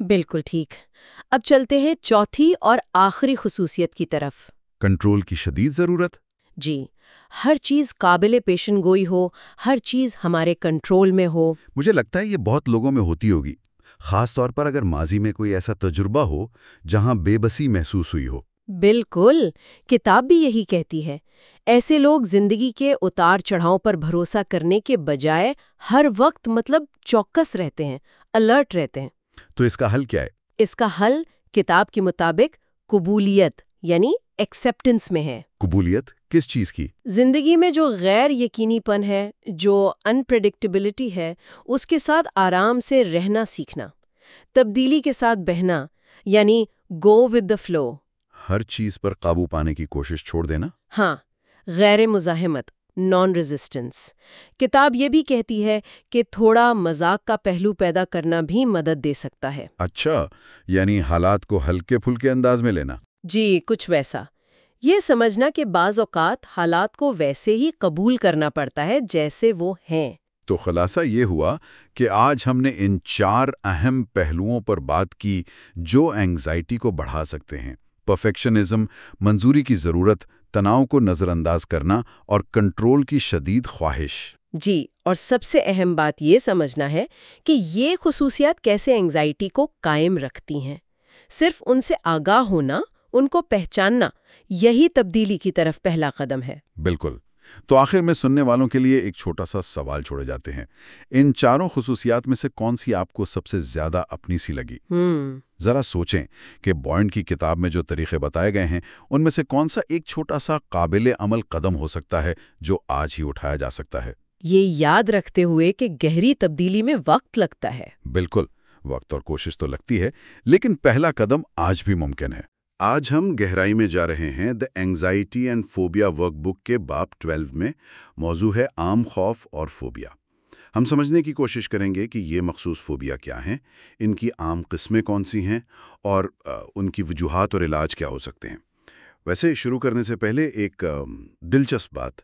بالکل ٹھیک۔ اب چلتے ہیں چوتھی اور آخری خصوصیت کی طرف۔ کنٹرول کی شدید ضرورت۔ جی، ہر چیز قابل پیشن گوئی ہو، ہر چیز ہمارے کنٹرول میں ہو۔ مجھے لگتا ہے یہ بہت لوگوں میں ہوتی ہوگی، خاص طور پر اگر ماضی میں کوئی ایسا تجربہ ہو جہاں بے بسی محسوس ہوئی ہو۔ بالکل، کتاب بھی یہی کہتی ہے۔ ایسے لوگ زندگی کے اتار چڑھاؤ پر بھروسہ کرنے کے بجائے ہر وقت چوکس رہتے ہیں، الرٹ رہتے ہیں۔ تو اس کا حل کیا ہے؟ اس کا حل کتاب کے مطابق قبولیت یعنی ایکسیپٹنس میں ہے۔ قبولیت کس چیز کی؟ زندگی میں جو غیر یقینی پن ہے، جو انپریڈکٹیبلٹی ہے، اس کے ساتھ آرام سے رہنا سیکھنا، تبدیلی کے ساتھ بہنا، یعنی گو ود دا فلو۔ ہر چیز پر قابو پانے کی کوشش چھوڑ دینا؟ ہاں، غیر مزاحمت، نان ریزسٹنس۔ کتاب یہ بھی کہتی ہے کہ تھوڑا مذاق کا پہلو پیدا کرنا بھی مدد دے سکتا ہے۔ اچھا، یعنی حالات کو ہلکے پھلکے انداز میں لینا۔ جی، کچھ ویسا۔ یہ سمجھنا کہ بعض اوقات حالات کو ویسے ہی قبول کرنا پڑتا ہے جیسے وہ ہیں۔ تو خلاصہ یہ ہوا کہ آج ہم نے ان 4 اہم پہلوؤں پر بات کی جو اینگزائٹی کو بڑھا سکتے ہیں: پرفیکشنزم، منظوری کی ضرورت، تناؤ کو نظر انداز کرنا اور کنٹرول کی شدید خواہش۔ جی، اور سب سے اہم بات یہ سمجھنا ہے کہ یہ خصوصیات کیسے اینگزائٹی کو قائم رکھتی ہیں۔ صرف ان سے آگاہ ہونا، ان کو پہچاننا، یہی تبدیلی کی طرف پہلا قدم ہے۔ بالکل۔ تو آخر میں سننے والوں کے لیے ایک چھوٹا سا سوال چھوڑے جاتے ہیں۔ ان 4 خصوصیات میں سے کون سی آپ کو سب سے زیادہ اپنی سی لگی؟ ذرا سوچیں کہ بوائنٹ کی کتاب میں جو طریقے بتائے گئے ہیں ان میں سے کون سا ایک چھوٹا سا قابل عمل قدم ہو سکتا ہے جو آج ہی اٹھایا جا سکتا ہے۔ یہ یاد رکھتے ہوئے کہ گہری تبدیلی میں وقت لگتا ہے۔ بالکل، وقت اور کوشش تو لگتی ہے، لیکن پہلا قدم آج بھی ممکن ہے۔ آج ہم گہرائی میں جا رہے ہیں the anxiety and phobia workbook کے باب 12 میں۔ موضوع ہے عام خوف اور فوبیا۔ ہم سمجھنے کی کوشش کریں گے کہ یہ مخصوص فوبیا کیا ہیں، ان کی عام قسمیں کون سی ہیں اور ان کی وجوہات اور علاج کیا ہو سکتے ہیں۔ ویسے شروع کرنے سے پہلے ایک دلچسپ بات،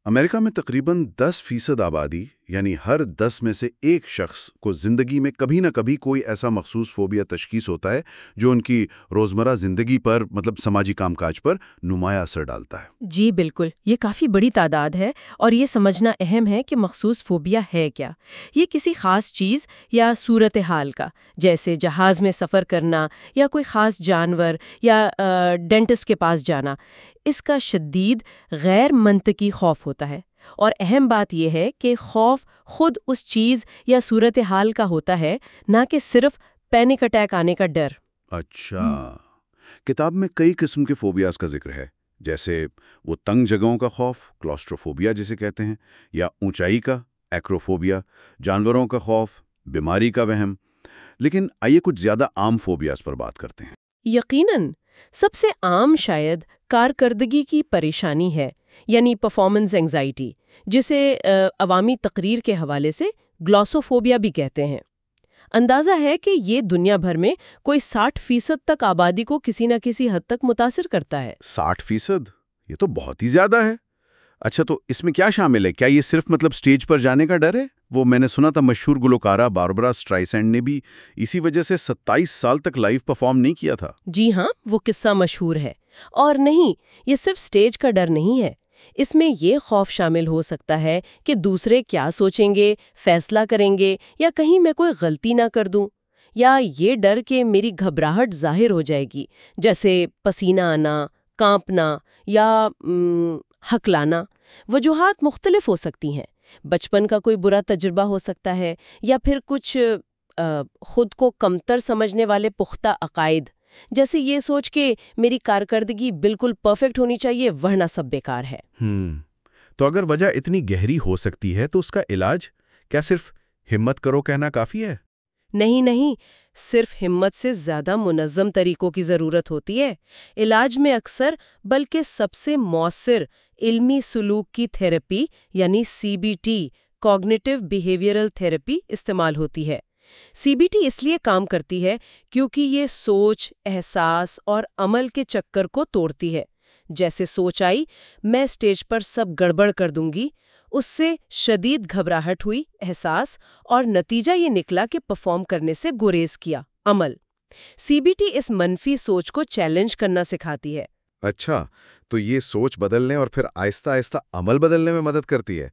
امریکہ میں تقریباً 10% آبادی یعنی ہر 10 میں سے ایک شخص کو زندگی میں کبھی نہ کبھی کوئی ایسا مخصوص فوبیا تشخیص ہوتا ہے جو ان کی روزمرہ زندگی پر سماجی کام کاج پر نمایاں اثر ڈالتا ہے۔ جی بالکل، یہ کافی بڑی تعداد ہے اور یہ سمجھنا اہم ہے کہ مخصوص فوبیا ہے کیا۔ یہ کسی خاص چیز یا صورتحال کا، جیسے جہاز میں سفر کرنا یا کوئی خاص جانور یا ڈینٹسٹ کے پاس جانا، اس کا شدید غیر منطقی خوف ہوتا ہے۔ اور اہم بات یہ ہے کہ خوف خود اس چیز یا صورتحال کا ہوتا ہے، نہ کہ صرف پینک اٹیک آنے کا ڈر۔ اچھا، کتاب میں کئی قسم کے فوبیاز کا ذکر ہے، جیسے وہ تنگ جگہوں کا خوف، کلاسٹروفوبیا جسے کہتے ہیں، یا اونچائی کا ایکروفوبیا، جانوروں کا خوف، بیماری کا وہم۔ لیکن آئیے کچھ زیادہ عام فوبیاز پر بات کرتے ہیں۔ یقیناً سب سے عام شاید کارکردگی کی پریشانی ہے، یعنی پرفارمنس اینگزائٹی، جسے عوامی تقریر کے حوالے سے گلاسوفوبیا بھی کہتے ہیں۔ اندازہ ہے کہ یہ دنیا بھر میں کوئی 60% تک آبادی کو کسی نہ کسی حد تک متاثر کرتا ہے۔ 60%؟ یہ تو بہت ہی زیادہ ہے۔ اچھا، تو اس میں کیا شامل ہے؟ کیا یہ صرف سٹیج پر جانے کا ڈر ہے؟ وہ میں نے سنا تھا مشہور گلوکارہ باربرا اسٹرائسینڈ نے بھی اسی وجہ سے 27 سال تک لائیو پرفارم نہیں کیا تھا۔ جی ہاں، وہ قصہ مشہور ہے۔ اور نہیں، یہ صرف سٹیج کا ڈر نہیں ہے، اس میں یہ خوف شامل ہو سکتا ہے کہ دوسرے کیا سوچیں گے، فیصلہ کریں گے، یا کہیں میں کوئی غلطی نہ کر دوں، یا یہ ڈر کہ میری گھبراہٹ ظاہر ہو جائے گی، جیسے پسینہ آنا، کانپنا یا ہکلانا۔ وجوہات مختلف ہو سکتی ہیں، بچپن کا کوئی برا تجربہ ہو سکتا ہے، یا پھر کچھ خود کو کمتر سمجھنے والے پختہ عقائد، جیسے یہ سوچ کہ میری کارکردگی بالکل پرفیکٹ ہونی چاہیے ورنہ سب بیکار ہے۔ تو اگر وجہ اتنی گہری ہو سکتی ہے تو اس کا علاج کیا صرف ہمت کرو کہنا کافی ہے؟ نہیں، صرف ہمت سے زیادہ منظم طریقوں کی ضرورت ہوتی ہے۔ علاج میں اکثر بلکہ سب سے مؤثر علمی سلوک کی تھراپی یعنی CBT کوگنیٹو بیہیویئرل تھراپی استعمال ہوتی ہے۔ CBT اس لیے کام کرتی ہے کیونکہ یہ سوچ، احساس اور عمل کے چکر کو توڑتی ہے۔ جیسے سوچ آئی، میں سٹیج پر سب گڑبڑ کر دوں گی، اس سے شدید گھبراہٹ ہوئی احساس، اور نتیجہ یہ نکلا کہ پرفارم کرنے سے گریز کیا عمل۔ سی بی ٹی اس منفی سوچ کو چیلنج کرنا سکھاتی ہے۔ اچھا، تو یہ سوچ بدلنے اور پھر آہستہ آہستہ عمل بدلنے میں مدد کرتی ہے۔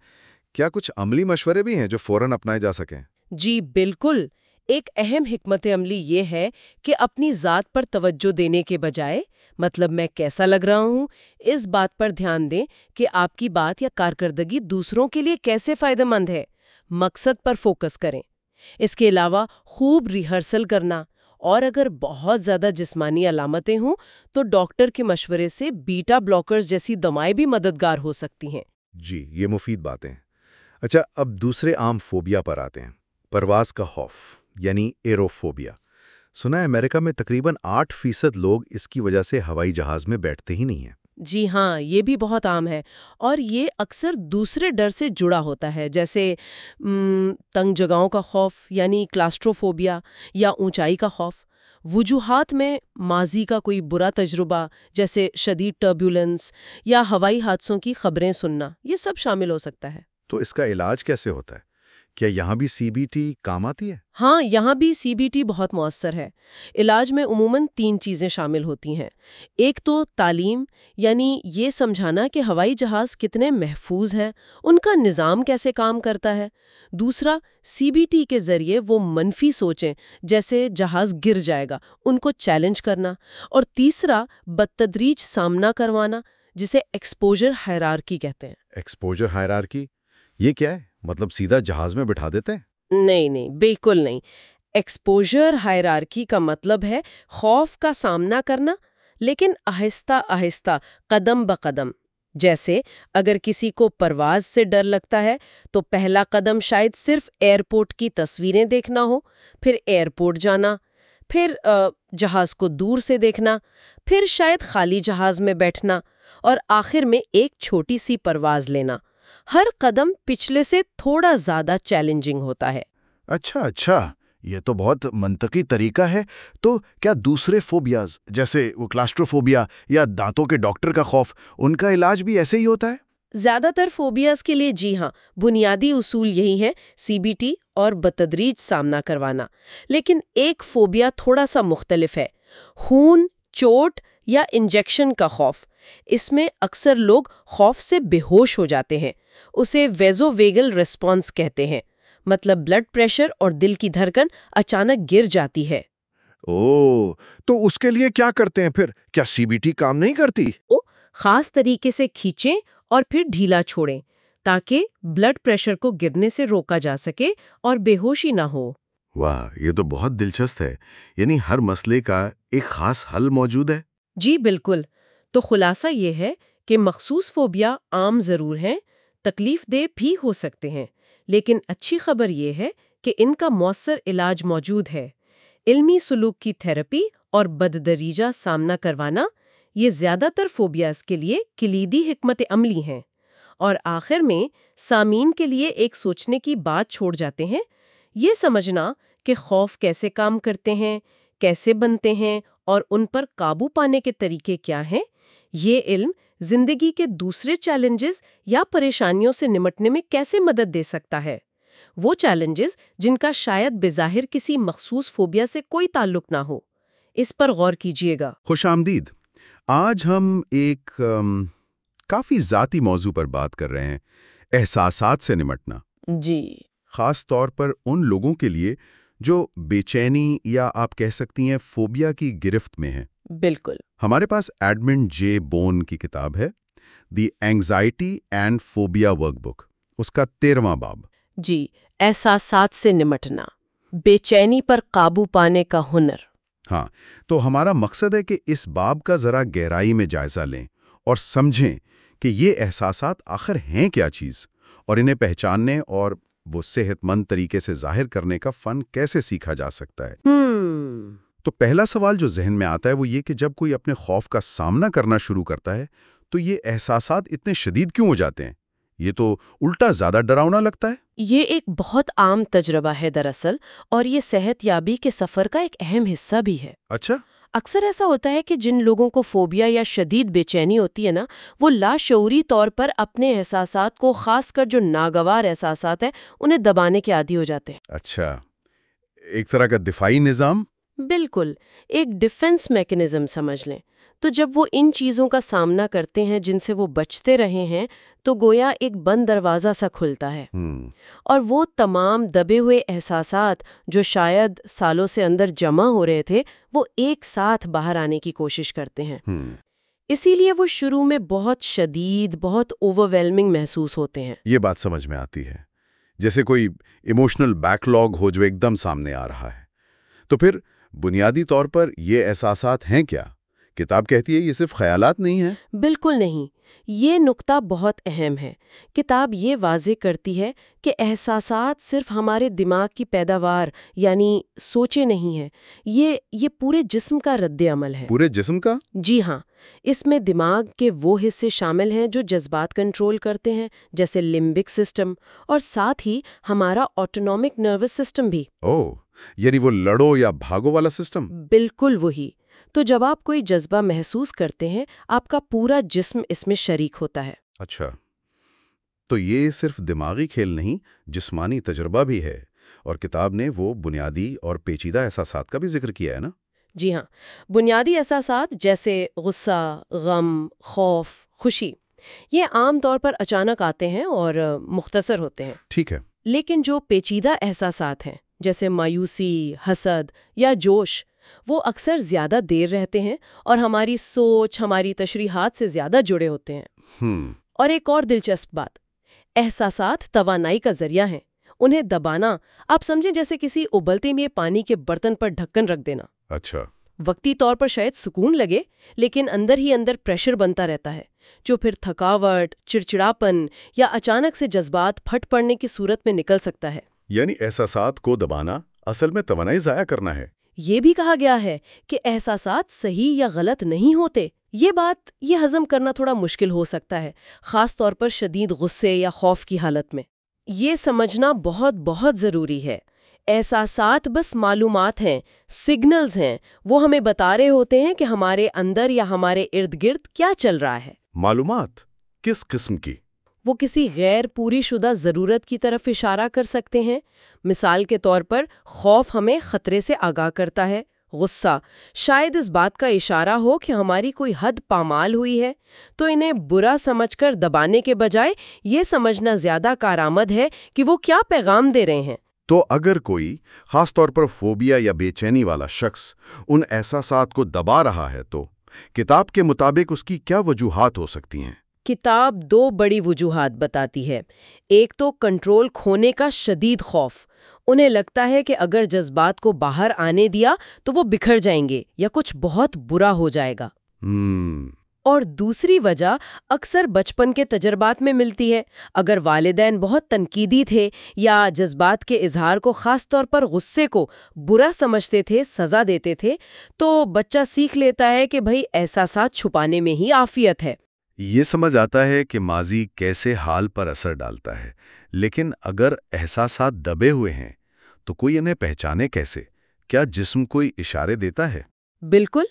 کیا کچھ عملی مشورے بھی ہیں جو فوراً اپنائے جا سکیں؟ جی بالکل، ایک اہم حکمت عملی یہ ہے کہ اپنی ذات پر توجہ دینے کے بجائے، مطلب میں کیسا لگ رہا ہوں، اس بات پر دھیان دیں کہ آپ کی بات یا کارکردگی دوسروں کے لیے کیسے فائدہ مند ہے۔ مقصد پر فوکس کریں۔ اس کے علاوہ خوب ریہرسل کرنا، اور اگر بہت زیادہ جسمانی علامتیں ہوں تو ڈاکٹر کے مشورے سے بیٹا بلاکرز جیسی دوائیں بھی مددگار ہو سکتی ہیں۔ جی، یہ مفید باتیں۔ اچھا، اب دوسرے عام فوبیا پر آتے ہیں۔ پرواز کا خوف، یعنی ایروفوبیا۔ سنا ہے امریکہ میں تقریباً 8% لوگ اس کی وجہ سے ہوائی جہاز میں بیٹھتے ہی نہیں ہیں۔ جی ہاں، یہ بھی بہت عام ہے، اور یہ اکثر دوسرے ڈر سے جڑا ہوتا ہے، جیسے تنگ جگہوں کا خوف یعنی کلاسٹروفوبیا، یا اونچائی کا خوف۔ وجوہات میں ماضی کا کوئی برا تجربہ جیسے شدید ٹربیولنس یا ہوائی حادثوں کی خبریں سننا، یہ سب شامل ہو سکتا ہے۔ تو اس کا علاج کیسے ہوتا ہے؟ کیا یہاں بھی سی بی ٹی کام آتی ہے؟ ہاں، یہاں بھی سی بی ٹی بہت مؤثر ہے۔ علاج میں عموماً 3 چیزیں شامل ہوتی ہیں۔ ایک تو تعلیم، یعنی یہ سمجھانا کہ ہوائی جہاز کتنے محفوظ ہیں، ان کا نظام کیسے کام کرتا ہے۔ دوسرا، سی بی ٹی کے ذریعے وہ منفی سوچیں جیسے جہاز گر جائے گا، ان کو چیلنج کرنا۔ اور تیسرا، بتدریج سامنا کروانا، جسے ایکسپوجر ہائرارکی کہتے ہیں۔ ایکسپوجر ہائرارکی یہ کیا ہے؟ مطلب سیدھا جہاز میں بٹھا دیتے ہیں؟ نہیں، بالکل نہیں۔ ایکسپوجر ہائرارکی کا مطلب ہے خوف کا سامنا کرنا، لیکن آہستہ آہستہ، قدم بقدم۔ جیسے اگر کسی کو پرواز سے ڈر لگتا ہے تو پہلا قدم شاید صرف ایئرپورٹ کی تصویریں دیکھنا ہو، پھر ایئرپورٹ جانا، پھر جہاز کو دور سے دیکھنا، پھر شاید خالی جہاز میں بیٹھنا، اور آخر میں ایک چھوٹی سی پرواز لینا۔ ہر قدم پچھلے سے تھوڑا زیادہ چیلنجنگ ہوتا ہے۔ اچھا، یہ تو بہت منطقی طریقہ ہے۔ تو کیا دوسرے فوبیاز جیسے وہ کلاسٹروفوبیا یا دانتوں کے ڈاکٹر کا خوف، ان کا علاج بھی ایسے ہی ہوتا ہے؟ زیادہ تر فوبیاز کے لیے جی ہاں، بنیادی اصول یہی ہے، سی بی ٹی اور بتدریج سامنا کروانا۔ لیکن ایک فوبیا تھوڑا سا مختلف ہے، خون، چوٹ یا انجیکشن کا خوف۔ اس میں اکثر لوگ خوف سے بے ہوش ہو جاتے ہیں، اسے ویزو ویگل ریسپانس کہتے ہیں، مطلب بلڈ پریشر اور دل کی دھڑکن اچانک گر جاتی ہے۔ تو اس کے لیے کیا کرتے ہیں پھر؟ کیا سی بی ٹی کام نہیں کرتی؟ خاص طریقے سے کھینچیں اور پھر ڈھیلا چھوڑیں تاکہ بلڈ پریشر کو گرنے سے روکا جا سکے اور بے ہوشی نہ ہو۔ واہ، یہ تو بہت دلچسپ ہے۔ یعنی ہر مسئلے کا ایک خاص حل موجود ہے۔ جی بالکل۔ تو خلاصہ یہ ہے کہ مخصوص فوبیا عام ضرور ہیں، تکلیف دہ بھی ہو سکتے ہیں، لیکن اچھی خبر یہ ہے کہ ان کا مؤثر علاج موجود ہے۔ علمی سلوک کی تھراپی اور بددریجہ سامنا کروانا، یہ زیادہ تر فوبیاز کے لیے کلیدی حکمت عملی ہیں۔ اور آخر میں سامعین کے لیے ایک سوچنے کی بات چھوڑ جاتے ہیں، یہ سمجھنا کہ خوف کیسے کام کرتے ہیں، کیسے بنتے ہیں اور ان پر قابو پانے کے طریقے کیا ہیں۔ یہ علم زندگی کے دوسرے چیلنجز یا پریشانیوں سے نمٹنے میں کیسے مدد دے سکتا ہے، وہ چیلنجز جن کا شاید بظاہر کسی مخصوص فوبیا سے کوئی تعلق نہ ہو۔ اس پر غور کیجیے گا۔ خوش آمدید۔ آج ہم ایک کافی ذاتی موضوع پر بات کر رہے ہیں، احساسات سے نمٹنا۔ جی، خاص طور پر ان لوگوں کے لیے جو بے چینی یا آپ کہہ سکتی ہیں فوبیا کی گرفت میں ہیں۔ بالکل۔ ہمارے پاس ایڈمنڈ جے بون کی کتاب ہے، the anxiety and phobia workbook, اس کا 13واں باب۔ جی، احساسات سے نمٹنا، بے چینی پر قابو پانے کا ہنر۔ ہاں، تو ہمارا مقصد ہے کہ اس باب کا ذرا گہرائی میں جائزہ لیں اور سمجھیں کہ یہ احساسات آخر ہیں کیا چیز، اور انہیں پہچاننے اور وہ صحت مند طریقے سے ظاہر کرنے کا فن کیسے سیکھا جا سکتا ہے۔ تو پہلا سوال جو ذہن میں آتا ہے وہ یہ کہ جب کوئی اپنے خوف کا سامنا کرنا شروع کرتا ہے تو یہ احساسات اتنے شدید کیوں ہو جاتے ہیں؟ یہ تو الٹا زیادہ ڈراؤنا لگتا ہے۔ یہ ایک بہت عام تجربہ ہے دراصل، اور یہ صحت یابی کے سفر کا ایک اہم حصہ بھی ہے۔ اچھا، اکثر ایسا ہوتا ہے کہ جن لوگوں کو فوبیا یا شدید بے چینی ہوتی ہے نا، وہ لاشعوری طور پر اپنے احساسات کو، خاص کر جو ناگوار احساسات ہیں، انہیں دبانے کے عادی ہو جاتے ہیں۔ اچھا، ایک طرح کا دفاعی نظام؟ بالکل، ایک ڈیفنس میکنزم سمجھ لیں۔ تو جب وہ ان چیزوں کا سامنا کرتے ہیں جن سے وہ بچتے رہے ہیں، تو گویا ایک بند دروازہ سا کھلتا ہے، اور وہ تمام دبے ہوئے احساسات جو شاید سالوں سے اندر جمع ہو رہے تھے، وہ ایک ساتھ باہر آنے کی کوشش کرتے ہیں۔ اسی لیے وہ شروع میں بہت شدید، بہت اوورویلمنگ محسوس ہوتے ہیں۔ یہ بات سمجھ میں آتی ہے، جیسے کوئی ایموشنل بیک لاگ ہو جو ایک دم سامنے آ رہا ہے۔ تو پھر بنیادی طور پر یہ احساسات ہیں کیا؟ کتاب کہتی ہے یہ صرف خیالات نہیں ہیں؟ بالکل نہیں، یہ نقطہ بہت اہم ہے۔ کتاب یہ واضح کرتی ہے کہ احساسات صرف ہمارے دماغ کی پیداوار یعنی سوچے نہیں ہیں، یہ پورے جسم کا رد عمل ہے۔ پورے جسم کا؟ جی ہاں، اس میں دماغ کے وہ حصے شامل ہیں جو جذبات کنٹرول کرتے ہیں، جیسے لمبک سسٹم، اور ساتھ ہی ہمارا آٹونومک نروس سسٹم بھی۔ یعنی وہ لڑو یا بھاگو والا سسٹم؟ بالکل وہی۔ تو جب آپ کوئی جذبہ محسوس کرتے ہیں، آپ کا پورا جسم اس میں شریک ہوتا ہے۔ اچھا، تو یہ صرف دماغی کھیل نہیں، جسمانی تجربہ بھی ہے، اور کتاب نے وہ بنیادی اور پیچیدہ احساسات کا بھی ذکر کیا ہے نا؟ جی ہاں، بنیادی احساسات جیسے غصہ، غم، خوف، خوشی، یہ عام طور پر اچانک آتے ہیں اور مختصر ہوتے ہیں۔ ٹھیک ہے۔ لیکن جو پیچیدہ احساسات ہیں جیسے مایوسی، حسد یا جوش، وہ اکثر زیادہ دیر رہتے ہیں اور ہماری سوچ، ہماری تشریحات سے زیادہ جڑے ہوتے ہیں۔ اور ایک اور دلچسپ بات، احساسات توانائی کا ذریعہ ہیں۔ انہیں دبانا، آپ سمجھیں جیسے کسی ابلتے ہوئے پانی کے برتن پر ڈھکن رکھ دینا۔ اچھا۔ وقتی طور پر شاید سکون لگے، لیکن اندر ہی اندر پریشر بنتا رہتا ہے، جو پھر تھکاوٹ، چڑچڑاپن یا اچانک سے جذبات پھٹ پڑنے کی صورت میں نکل سکتا ہے۔ یعنی احساسات کو دبانا اصل میں توانائی ضائع کرنا ہے۔ یہ بھی کہا گیا ہے کہ احساسات صحیح یا غلط نہیں ہوتے۔ یہ ہضم کرنا تھوڑا مشکل ہو سکتا ہے، خاص طور پر شدید غصے یا خوف کی حالت میں۔ یہ سمجھنا بہت بہت ضروری ہے۔ احساسات بس معلومات ہیں، سگنلز ہیں، وہ ہمیں بتا رہے ہوتے ہیں کہ ہمارے اندر یا ہمارے ارد گرد کیا چل رہا ہے۔ معلومات کس قسم کی؟ وہ کسی غیر پوری شدہ ضرورت کی طرف اشارہ کر سکتے ہیں۔ مثال کے طور پر خوف ہمیں خطرے سے آگاہ کرتا ہے، غصہ شاید اس بات کا اشارہ ہو کہ ہماری کوئی حد پامال ہوئی ہے۔ تو انہیں برا سمجھ کر دبانے کے بجائے یہ سمجھنا زیادہ کارآمد ہے کہ وہ کیا پیغام دے رہے ہیں۔ تو اگر کوئی خاص طور پر فوبیا یا بے چینی والا شخص ان احساسات کو دبا رہا ہے تو کتاب کے مطابق اس کی کیا وجوہات ہو سکتی ہیں؟ کتاب دو بڑی وجوہات بتاتی ہے۔ ایک تو کنٹرول کھونے کا شدید خوف، انہیں لگتا ہے کہ اگر جذبات کو باہر آنے دیا تو وہ بکھر جائیں گے یا کچھ بہت برا ہو جائے گا۔ اور دوسری وجہ اکثر بچپن کے تجربات میں ملتی ہے۔ اگر والدین بہت تنقیدی تھے یا جذبات کے اظہار کو، خاص طور پر غصے کو، برا سمجھتے تھے، سزا دیتے تھے، تو بچہ سیکھ لیتا ہے کہ بھئی احساسات چھپانے میں ہی عافیت ہے۔ یہ سمجھ آتا ہے کہ ماضی کیسے حال پر اثر ڈالتا ہے، لیکن اگر احساسات دبے ہوئے ہیں تو کوئی انہیں پہچانے کیسے؟ کیا جسم کوئی اشارے دیتا ہے؟ بالکل،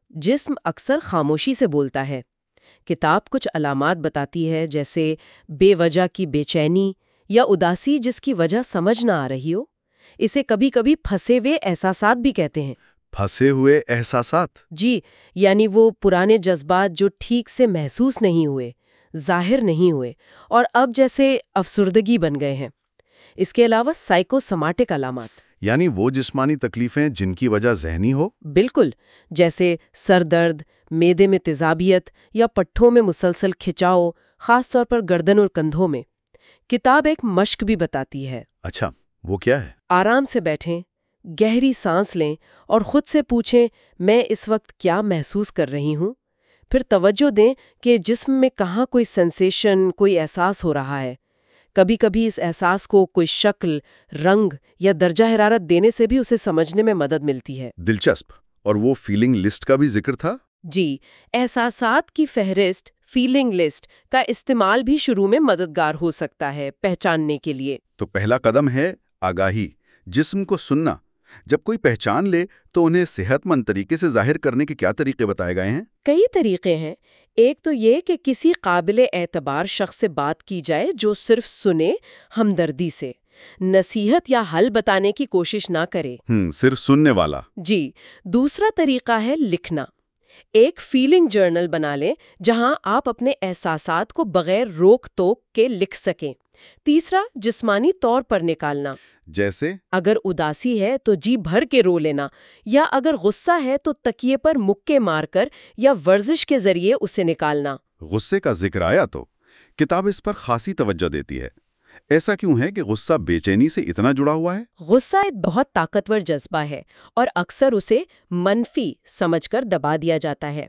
جسم اکثر خاموشی سے بولتا ہے۔ کتاب کچھ علامات بتاتی ہے، جیسے بے وجہ کی بے چینی یا اداسی جس کی وجہ سمجھ نہ آ رہی ہو۔ اسے کبھی کبھی پھنسے ہوئے احساسات بھی کہتے ہیں۔ پھنسے ہوئے احساسات؟ جی، یعنی وہ پرانے جذبات جو ٹھیک سے محسوس نہیں ہوئے، ظاہر نہیں ہوئے، اور اب جیسے افسردگی بن گئے ہیں۔ اس کے علاوہ سائیکوسوماٹک علامات، یعنی وہ جسمانی تکلیفیں جن کی وجہ ذہنی ہو؟ بالکل، جیسے سر درد، معدے میں تیزابیت یا پٹھوں میں مسلسل کھچاؤ، خاص طور پر گردن اور کندھوں میں۔ کتاب ایک مشق بھی بتاتی ہے۔ اچھا، وہ کیا ہے؟ آرام سے بیٹھیں، گہری سانس لیں اور خود سے پوچھیں، میں اس وقت کیا محسوس کر رہی ہوں؟ پھر توجہ دیں کہ جسم میں کہاں کوئی سینسیشن، کوئی احساس ہو رہا ہے۔ کبھی کبھی اس احساس کو کوئی شکل، رنگ یا درجہ حرارت دینے سے بھی اسے سمجھنے میں مدد ملتی ہے۔ دلچسپ۔ اور وہ فیلنگ لسٹ کا بھی ذکر تھا؟ جی، احساسات کی فہرست، فیلنگ لسٹ کا استعمال بھی شروع میں مددگار ہو سکتا ہے پہچاننے کے لیے۔ تو پہلا قدم ہے آگاہی، جسم کو سننا، جب کوئی پہچان لے تو انہیں صحت مند طریقے سے ظاہر کرنے کے کیا طریقے بتائے گئے ہیں؟ کئی طریقے ہیں۔ ایک تو یہ کہ کسی قابل اعتبار شخص سے بات کی جائے جو صرف سنے، ہمدردی سے، نصیحت یا حل بتانے کی کوشش نہ کرے۔ صرف سننے والا۔ جی۔ دوسرا طریقہ ہے لکھنا۔ ایک فیلنگ جرنل بنا لیں جہاں آپ اپنے احساسات کو بغیر روک ٹوک کے لکھ سکیں۔ تیسرا، جسمانی طور پر نکالنا۔ جیسے اگر اداسی ہے تو جی بھر کے رو لینا، یا اگر غصہ ہے تو تکیے پر مکے مار کر یا ورزش کے ذریعے اسے نکالنا۔ غصے کا ذکر آیا تو کتاب اس پر خاصی توجہ دیتی ہے۔ ایسا کیوں ہے کہ غصہ بے چینی سے اتنا جڑا ہوا ہے؟ غصہ ایک بہت طاقتور جذبہ ہے اور اکثر اسے منفی سمجھ کر دبا دیا جاتا ہے۔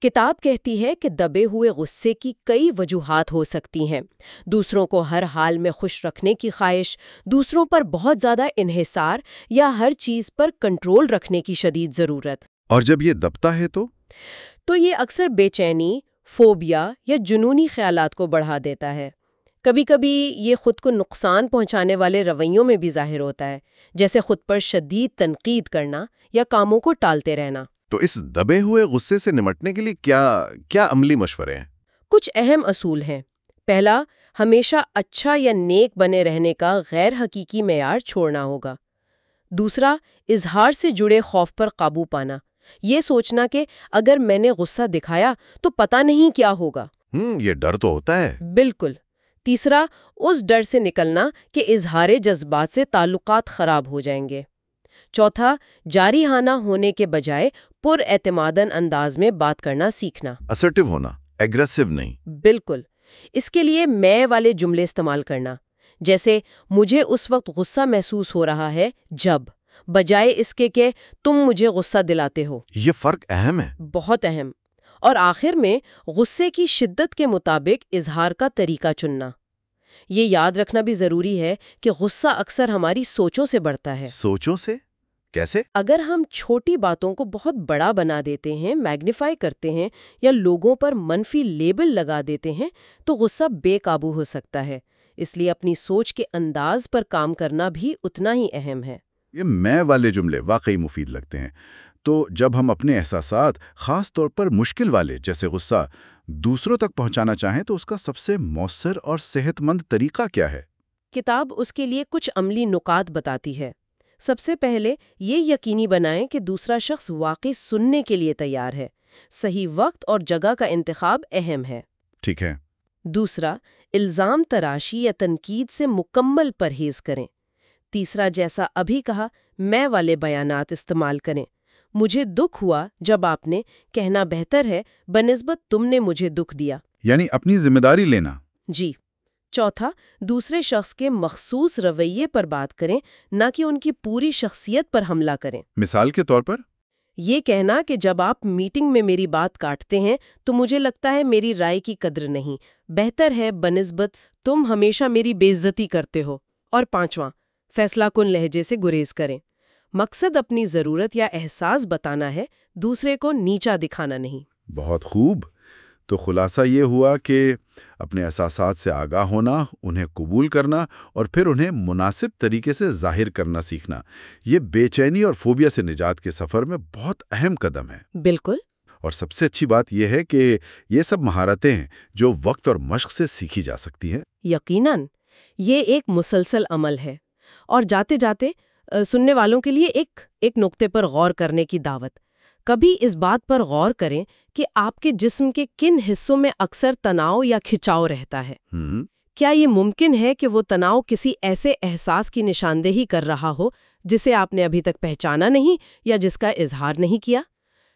کتاب کہتی ہے کہ دبے ہوئے غصے کی کئی وجوہات ہو سکتی ہیں۔ دوسروں کو ہر حال میں خوش رکھنے کی خواہش، دوسروں پر بہت زیادہ انحصار یا ہر چیز پر کنٹرول رکھنے کی شدید ضرورت۔ اور جب یہ دبتا ہے تو یہ اکثر بے چینی، فوبیا یا جنونی خیالات کو بڑھا دیتا ہے۔ کبھی کبھی یہ خود کو نقصان پہنچانے والے رویوں میں بھی ظاہر ہوتا ہے، جیسے خود پر شدید تنقید کرنا یا کاموں کو ٹالتے رہنا۔ تو اس دبے ہوئے غصے سے نمٹنے کے لیے کیا عملی مشورے ہیں؟ کچھ اہم اصول ہیں۔ پہلا، ہمیشہ اچھا یا نیک بنے رہنے کا غیر حقیقی معیار چھوڑنا ہوگا۔ دوسرا، اظہار سے جڑے خوف پر قابو پانا۔ یہ سوچنا کہ اگر میں نے غصہ دکھایا تو پتہ نہیں کیا ہوگا۔ یہ ڈر تو ہوتا ہے۔ بالکل۔ تیسرا، اس ڈر سے نکلنا کہ اظہار جذبات سے تعلقات خراب ہو جائیں گے۔ چوتھا، جارحانہ ہونے کے بجائے پر اعتمادن انداز میں بات کرنا سیکھنا۔ اسرٹیو ہونا، ایگریسو نہیں۔ بالکل۔ اس کے لیے میں والے جملے استعمال کرنا، جیسے مجھے اس وقت غصہ محسوس ہو رہا ہے جب، بجائے اس کے کہ تم مجھے غصہ دلاتے ہو۔ یہ فرق اہم ہے۔ بہت اہم۔ اور آخر میں غصے کی شدت کے مطابق اظہار کا طریقہ چننا۔ یہ یاد رکھنا بھی ضروری ہے کہ غصہ اکثر ہماری سوچوں سے بڑھتا ہے۔ سوچوں سے؟ کیسے؟ اگر ہم چھوٹی باتوں کو بہت بڑا بنا دیتے ہیں، میگنیفائی کرتے ہیں یا لوگوں پر منفی لیبل لگا دیتے ہیں تو غصہ بے قابو ہو سکتا ہے۔ اس لیے اپنی سوچ کے انداز پر کام کرنا بھی اتنا ہی اہم ہے۔ یہ میں والے جملے واقعی مفید لگتے ہیں۔ تو جب ہم اپنے احساسات، خاص طور پر مشکل والے جیسے غصہ، دوسروں تک پہنچانا چاہیں تو اس کا سب سے مؤثر اور صحت مند طریقہ کیا ہے؟ کتاب اس کے لیے کچھ عملی نکات بتاتی ہے۔ سب سے پہلے یہ یقینی بنائیں کہ دوسرا شخص واقعی سننے کے لیے تیار ہے۔ صحیح وقت اور جگہ کا انتخاب اہم ہے۔ ٹھیک ہے۔ دوسرا، الزام تراشی یا تنقید سے مکمل پرہیز کریں۔ تیسرا، جیسا ابھی کہا، میں والے بیانات استعمال کریں۔ مجھے دکھ ہوا جب آپ نے، کہنا بہتر ہے بنسبت تم نے مجھے دکھ دیا۔ یعنی اپنی ذمہ داری لینا۔ جی۔ چوتھا، دوسرے شخص کے مخصوص رویے پر بات کریں، نہ کہ ان کی پوری شخصیت پر حملہ کریں۔ مثال کے طور پر؟ یہ کہنا کہ جب آپ میٹنگ میں میری بات کاٹتے ہیں تو مجھے لگتا ہے میری رائے کی قدر نہیں، بہتر ہے بنسبت تم ہمیشہ میری بے عزتی کرتے ہو۔ اور پانچواں، فیصلہ کن لہجے سے گریز کریں۔ مقصد اپنی ضرورت یا احساس بتانا ہے، دوسرے کو نیچا دکھانا نہیں۔ بہت خوب۔ تو خلاصہ یہ ہوا کہ اپنے احساسات سے آگاہ ہونا، انہیں قبول کرنا اور پھر انہیں مناسب طریقے سے ظاہر کرنا سیکھنا، یہ بے چینی اور فوبیا سے نجات کے سفر میں بہت اہم قدم ہے۔ بالکل۔ اور سب سے اچھی بات یہ ہے کہ یہ سب مہارتیں ہیں جو وقت اور مشق سے سیکھی جا سکتی ہیں۔ یقیناً یہ ایک مسلسل عمل ہے۔ اور جاتے جاتے سننے والوں کے لیے ایک نقطے پر غور کرنے کی دعوت۔ کبھی اس بات پر غور کریں کہ آپ کے جسم کے کن حصوں میں اکثر تناؤ یا کھچاؤ رہتا ہے۔ کیا یہ ممکن ہے کہ وہ تناؤ کسی ایسے احساس کی نشاندہی کر رہا ہو جسے آپ نے ابھی تک پہچانا نہیں یا جس کا اظہار نہیں کیا؟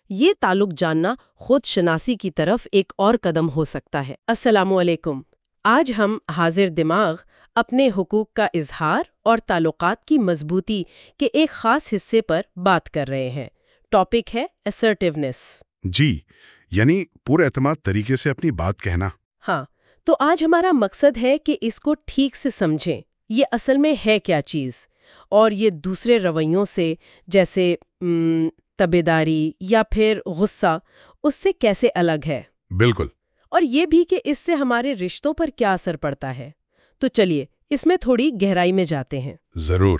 یہ تعلق جاننا خود شناسی کی طرف ایک اور قدم ہو سکتا ہے۔ السلام علیکم۔ آج ہم حاضر دماغ اپنے حقوق کا اظہار اور تعلقات کی مضبوطی کے ایک خاص حصے پر بات کر رہے ہیں۔ ٹاپک ہے assertiveness۔ جی، یعنی پر اعتماد طریقے سے اپنی بات کہنا۔ ہاں، تو آج ہمارا مقصد ہے کہ اس کو ٹھیک سے سمجھیں، یہ اصل میں ہے کیا چیز، اور یہ دوسرے رویوں سے جیسے تبیداری یا پھر غصہ اس سے کیسے الگ ہے۔ بالکل۔ اور یہ بھی کہ اس سے ہمارے رشتوں پر کیا اثر پڑتا ہے۔ تو چلیے اس میں تھوڑی گہرائی میں جاتے ہیں۔ ضرور۔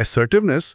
assertiveness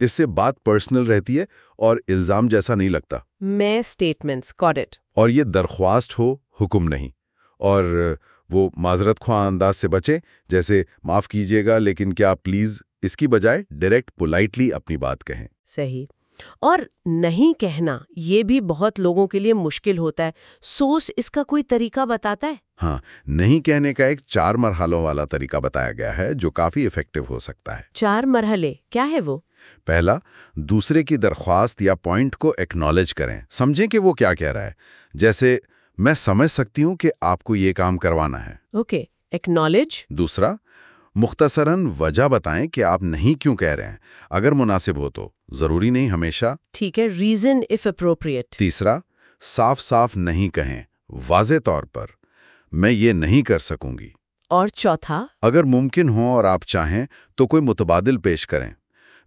اس سے بات پرسنل رہتی ہے اور الزام جیسا نہیں لگتا. میں اسٹیٹمنٹس گاٹ اٹ. اور یہ درخواست ہو، حکم نہیں. اور وہ معذرت خواہ انداز سے بچیں، جیسے معاف کیجیے گا لیکن کیا پلیز، اس کی بجائے ڈائریکٹ پولائٹلی اپنی بات کہیں. صحیح. اور نہیں کہنا یہ بھی بہت لوگوں کے لیے مشکل ہوتا ہے. سوس اس کا کوئی طریقہ بتاتا ہے؟ ہاں، نہیں کہنے کا ایک 4 مرحلوں والا طریقہ بتایا گیا ہے جو کافی ایفیکٹو ہو سکتا ہے. 4 مرحلے کیا ہے وہ؟ پہلا، دوسرے کی درخواست یا پوائنٹ کو ایکنالج کریں، سمجھیں کہ وہ کیا کہہ رہا ہے. جیسے میں سمجھ سکتی ہوں کہ آپ کو یہ کام کروانا ہے. Okay, acknowledge. دوسرا، مختصراً وجہ بتائیں کہ آپ نہیں کیوں کہہ رہے ہیں، اگر مناسب ہو تو، ضروری نہیں ہمیشہ. ٹھیک ہے، ریزن اف اپروپریٹ. تیسرا، صاف صاف نہیں کہیں، واضح طور پر میں یہ نہیں کر سکوں گی. اور چوتھا، اگر ممکن ہو اور آپ چاہیں تو کوئی متبادل پیش کریں.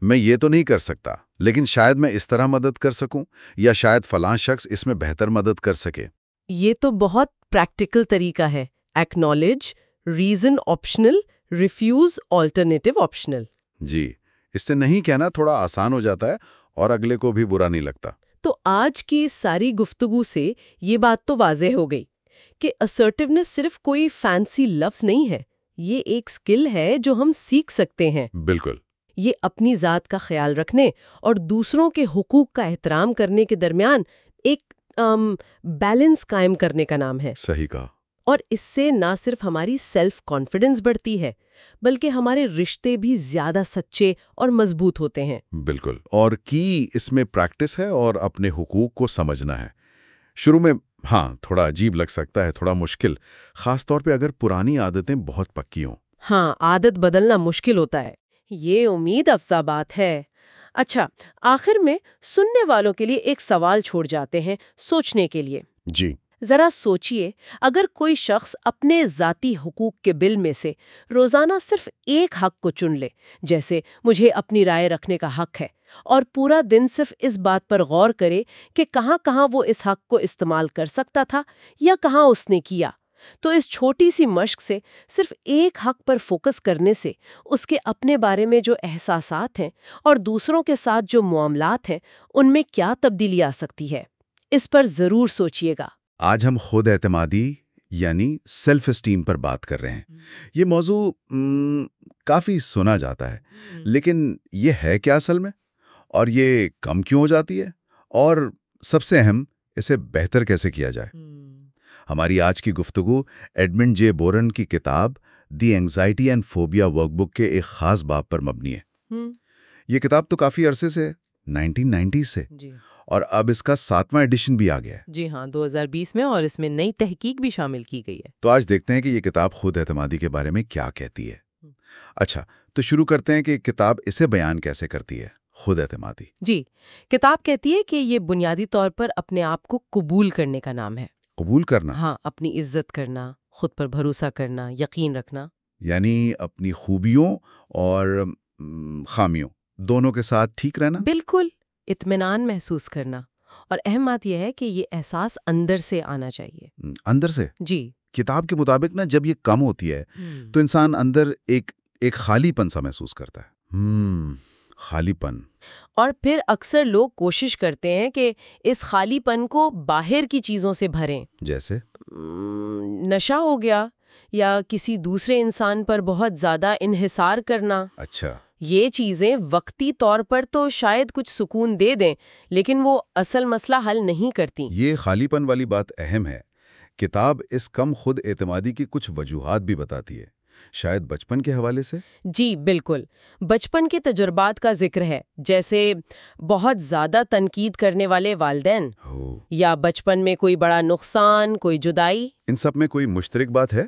میں یہ تو نہیں کر سکتا لیکن شاید میں اس طرح مدد کر سکوں، یا شاید فلاں شخص اس میں بہتر مدد کر سکے. یہ تو بہت پریکٹیکل طریقہ ہے. Acknowledge, reason optional, refuse alternative optional. جی، اس سے نہیں کہنا تھوڑا آسان ہو جاتا ہے اور اگلے کو بھی برا نہیں لگتا. تو آج کی ساری گفتگو سے یہ بات تو واضح ہو گئی کہ اسرٹیونیس صرف کوئی فینسی لفظ نہیں ہے، یہ ایک سکل ہے جو ہم سیکھ سکتے ہیں. بالکل. یہ اپنی ذات کا خیال رکھنے اور دوسروں کے حقوق کا احترام کرنے کے درمیان ایک بیلنس قائم کرنے کا نام ہے. صحیح کہا. اور اس سے نہ صرف ہماری سیلف کانفیڈنس بڑھتی ہے بلکہ ہمارے رشتے بھی زیادہ سچے اور مضبوط ہوتے ہیں. بالکل. اور اس میں پریکٹس ہے اور اپنے حقوق کو سمجھنا ہے. شروع میں ہاں تھوڑا عجیب لگ سکتا ہے، تھوڑا مشکل، خاص طور پہ اگر پرانی عادتیں بہت پکی ہوں. ہاں، عادت بدلنا مشکل ہوتا ہے. یہ امید افزا بات ہے. اچھا، آخر میں سننے والوں کے لیے ایک سوال چھوڑ جاتے ہیں سوچنے کے لیے. جی. ذرا سوچئے، اگر کوئی شخص اپنے ذاتی حقوق کے بل میں سے روزانہ صرف ایک حق کو چن لے، جیسے مجھے اپنی رائے رکھنے کا حق ہے، اور پورا دن صرف اس بات پر غور کرے کہ کہاں کہاں وہ اس حق کو استعمال کر سکتا تھا یا کہاں اس نے کیا، تو اس چھوٹی سی مشق سے، صرف ایک حق پر فوکس کرنے سے، اس کے اپنے بارے میں جو احساسات ہیں اور دوسروں کے ساتھ جو معاملات ہیں ان میں کیا تبدیلی آ سکتی ہے. اس پر ضرور سوچئے گا. آج ہم خود اعتمادی یعنی سیلف اسٹیم پر بات کر رہے ہیں. یہ موضوع کافی سنا جاتا ہے، لیکن یہ ہے کیا اصل میں؟ اور یہ کم کیوں ہو جاتی ہے؟ اور سب سے اہم، اسے بہتر کیسے کیا جائے؟ ہماری آج کی گفتگو ایڈمنڈ جے بورن کی کتاب the anxiety and phobia workbook کے ایک خاص باب پر مبنی ہے. یہ کتاب تو کافی عرصے سے، 1990 سے، اور اب اس کا 7واں ایڈیشن بھی آ گیا ہے. جی ہاں، 2020 میں، اور اس میں نئی تحقیق بھی شامل کی گئی ہے. تو آج دیکھتے ہیں کہ یہ کتاب خود اعتمادی کے بارے میں کیا کہتی ہے. اچھا، تو شروع کرتے ہیں کہ کتاب اسے بیان کیسے کرتی ہے، خود اعتمادی. جی، کتاب کہتی ہے کہ یہ بنیادی طور پر اپنے آپ کو قبول کرنے کا نام ہے. قبول کرنا؟ ہاں، اپنی عزت کرنا، خود پر بھروسہ کرنا، یقین رکھنا. یعنی اپنی خوبیوں اور خامیوں دونوں کے ساتھ ٹھیک رہنا. بالکل، اطمینان محسوس کرنا. اور اہم بات یہ ہے کہ یہ احساس اندر سے آنا چاہیے. اندر سے؟ جی. کتاب کے مطابق نا، جب یہ کم ہوتی ہے تو انسان اندر ایک خالی پن سا محسوس کرتا ہے. خالی پن. اور پھر اکثر لوگ کوشش کرتے ہیں کہ اس خالی پن کو باہر کی چیزوں سے بھریں. جیسے نشہ ہو گیا، یا کسی دوسرے انسان پر بہت زیادہ انحصار کرنا. اچھا. یہ چیزیں وقتی طور پر تو شاید کچھ سکون دے دیں، لیکن وہ اصل مسئلہ حل نہیں کرتی. یہ خالی پن والی بات اہم ہے. کتاب اس کم خود اعتمادی کی کچھ وجوہات بھی بتاتی ہے، شاید بچپن کے حوالے سے. جی بالکل، بچپن کے تجربات کا ذکر ہے، جیسے بہت زیادہ تنقید کرنے والے والدین، یا بچپن میں کوئی بڑا نقصان، کوئی جدائی. ان سب میں کوئی مشترک بات ہے؟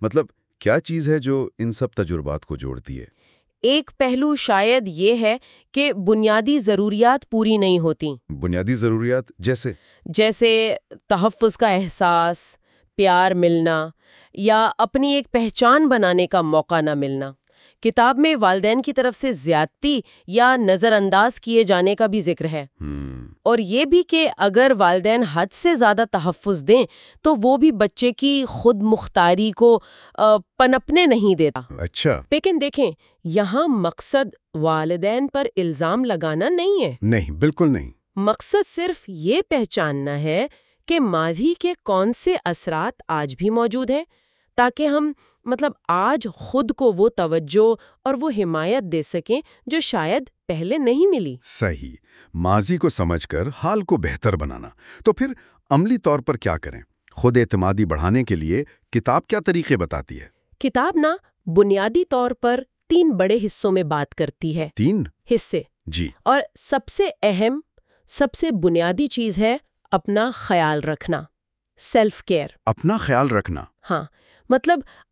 مطلب کیا چیز ہے جو ان سب تجربات کو جوڑتی ہے؟ ایک پہلو شاید یہ ہے کہ بنیادی ضروریات پوری نہیں ہوتی. بنیادی ضروریات جیسے تحفظ کا احساس، پیار ملنا، یا اپنی ایک پہچان بنانے کا موقع نہ ملنا. کتاب میں والدین کی طرف سے زیادتی یا نظر انداز کیے جانے کا بھی ذکر ہے، اور یہ بھی کہ اگر والدین حد سے زیادہ تحفظ دیں تو وہ بھی بچے کی خود مختاری کو پنپنے نہیں دیتا۔ اچھا، لیکن دیکھیں، یہاں مقصد والدین پر الزام لگانا نہیں ہے، نہیں، بالکل نہیں۔ مقصد صرف یہ پہچاننا ہے کہ ماضی کے کون سے اثرات آج بھی موجود ہیں، تاکہ ہم آج خود کو وہ توجہ اور وہ حمایت دے سکیں جو شاید پہلے نہیں ملی۔ صحیح، ماضی کو سمجھ کر حال کو بہتر بنانا۔ تو پھر عملی طور پر کیا کریں؟ خود اعتمادی بڑھانے کے لیے کتاب کیا طریقے بتاتی ہے؟ کتاب بنیادی طور پر 3 بڑے حصوں میں بات کرتی ہے۔ 3 حصے؟ جی۔ اور سب سے اہم، سب سے بنیادی چیز ہے اپنا خیال رکھنا، سیلف کیئر۔ اپنا خیال رکھنا؟ ہاں،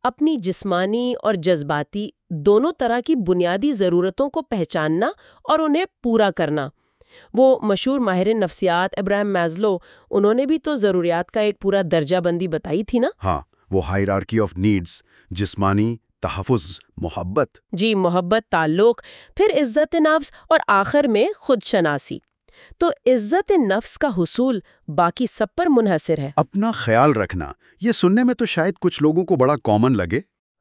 اپنی جسمانی اور جذباتی دونوں طرح کی بنیادی ضرورتوں کو پہچاننا اور انہیں پورا کرنا۔ وہ مشہور ماہر نفسیات ابراہم میزلو، انہوں نے بھی تو ضروریات کا ایک پورا درجہ بندی بتائی تھی نا؟ ہاں، وہ ہائرارکی آف نیڈز، جسمانی، تحفظ، محبت۔ جی، محبت، تعلق، پھر عزت نفس اور آخر میں خود شناسی۔ تو عزت نفس کا حصول باقی سب پر منحصر ہے۔ اپنا خیال رکھنا، یہ سننے میں تو شاید کچھ لوگوں کو بڑا کامن لگے۔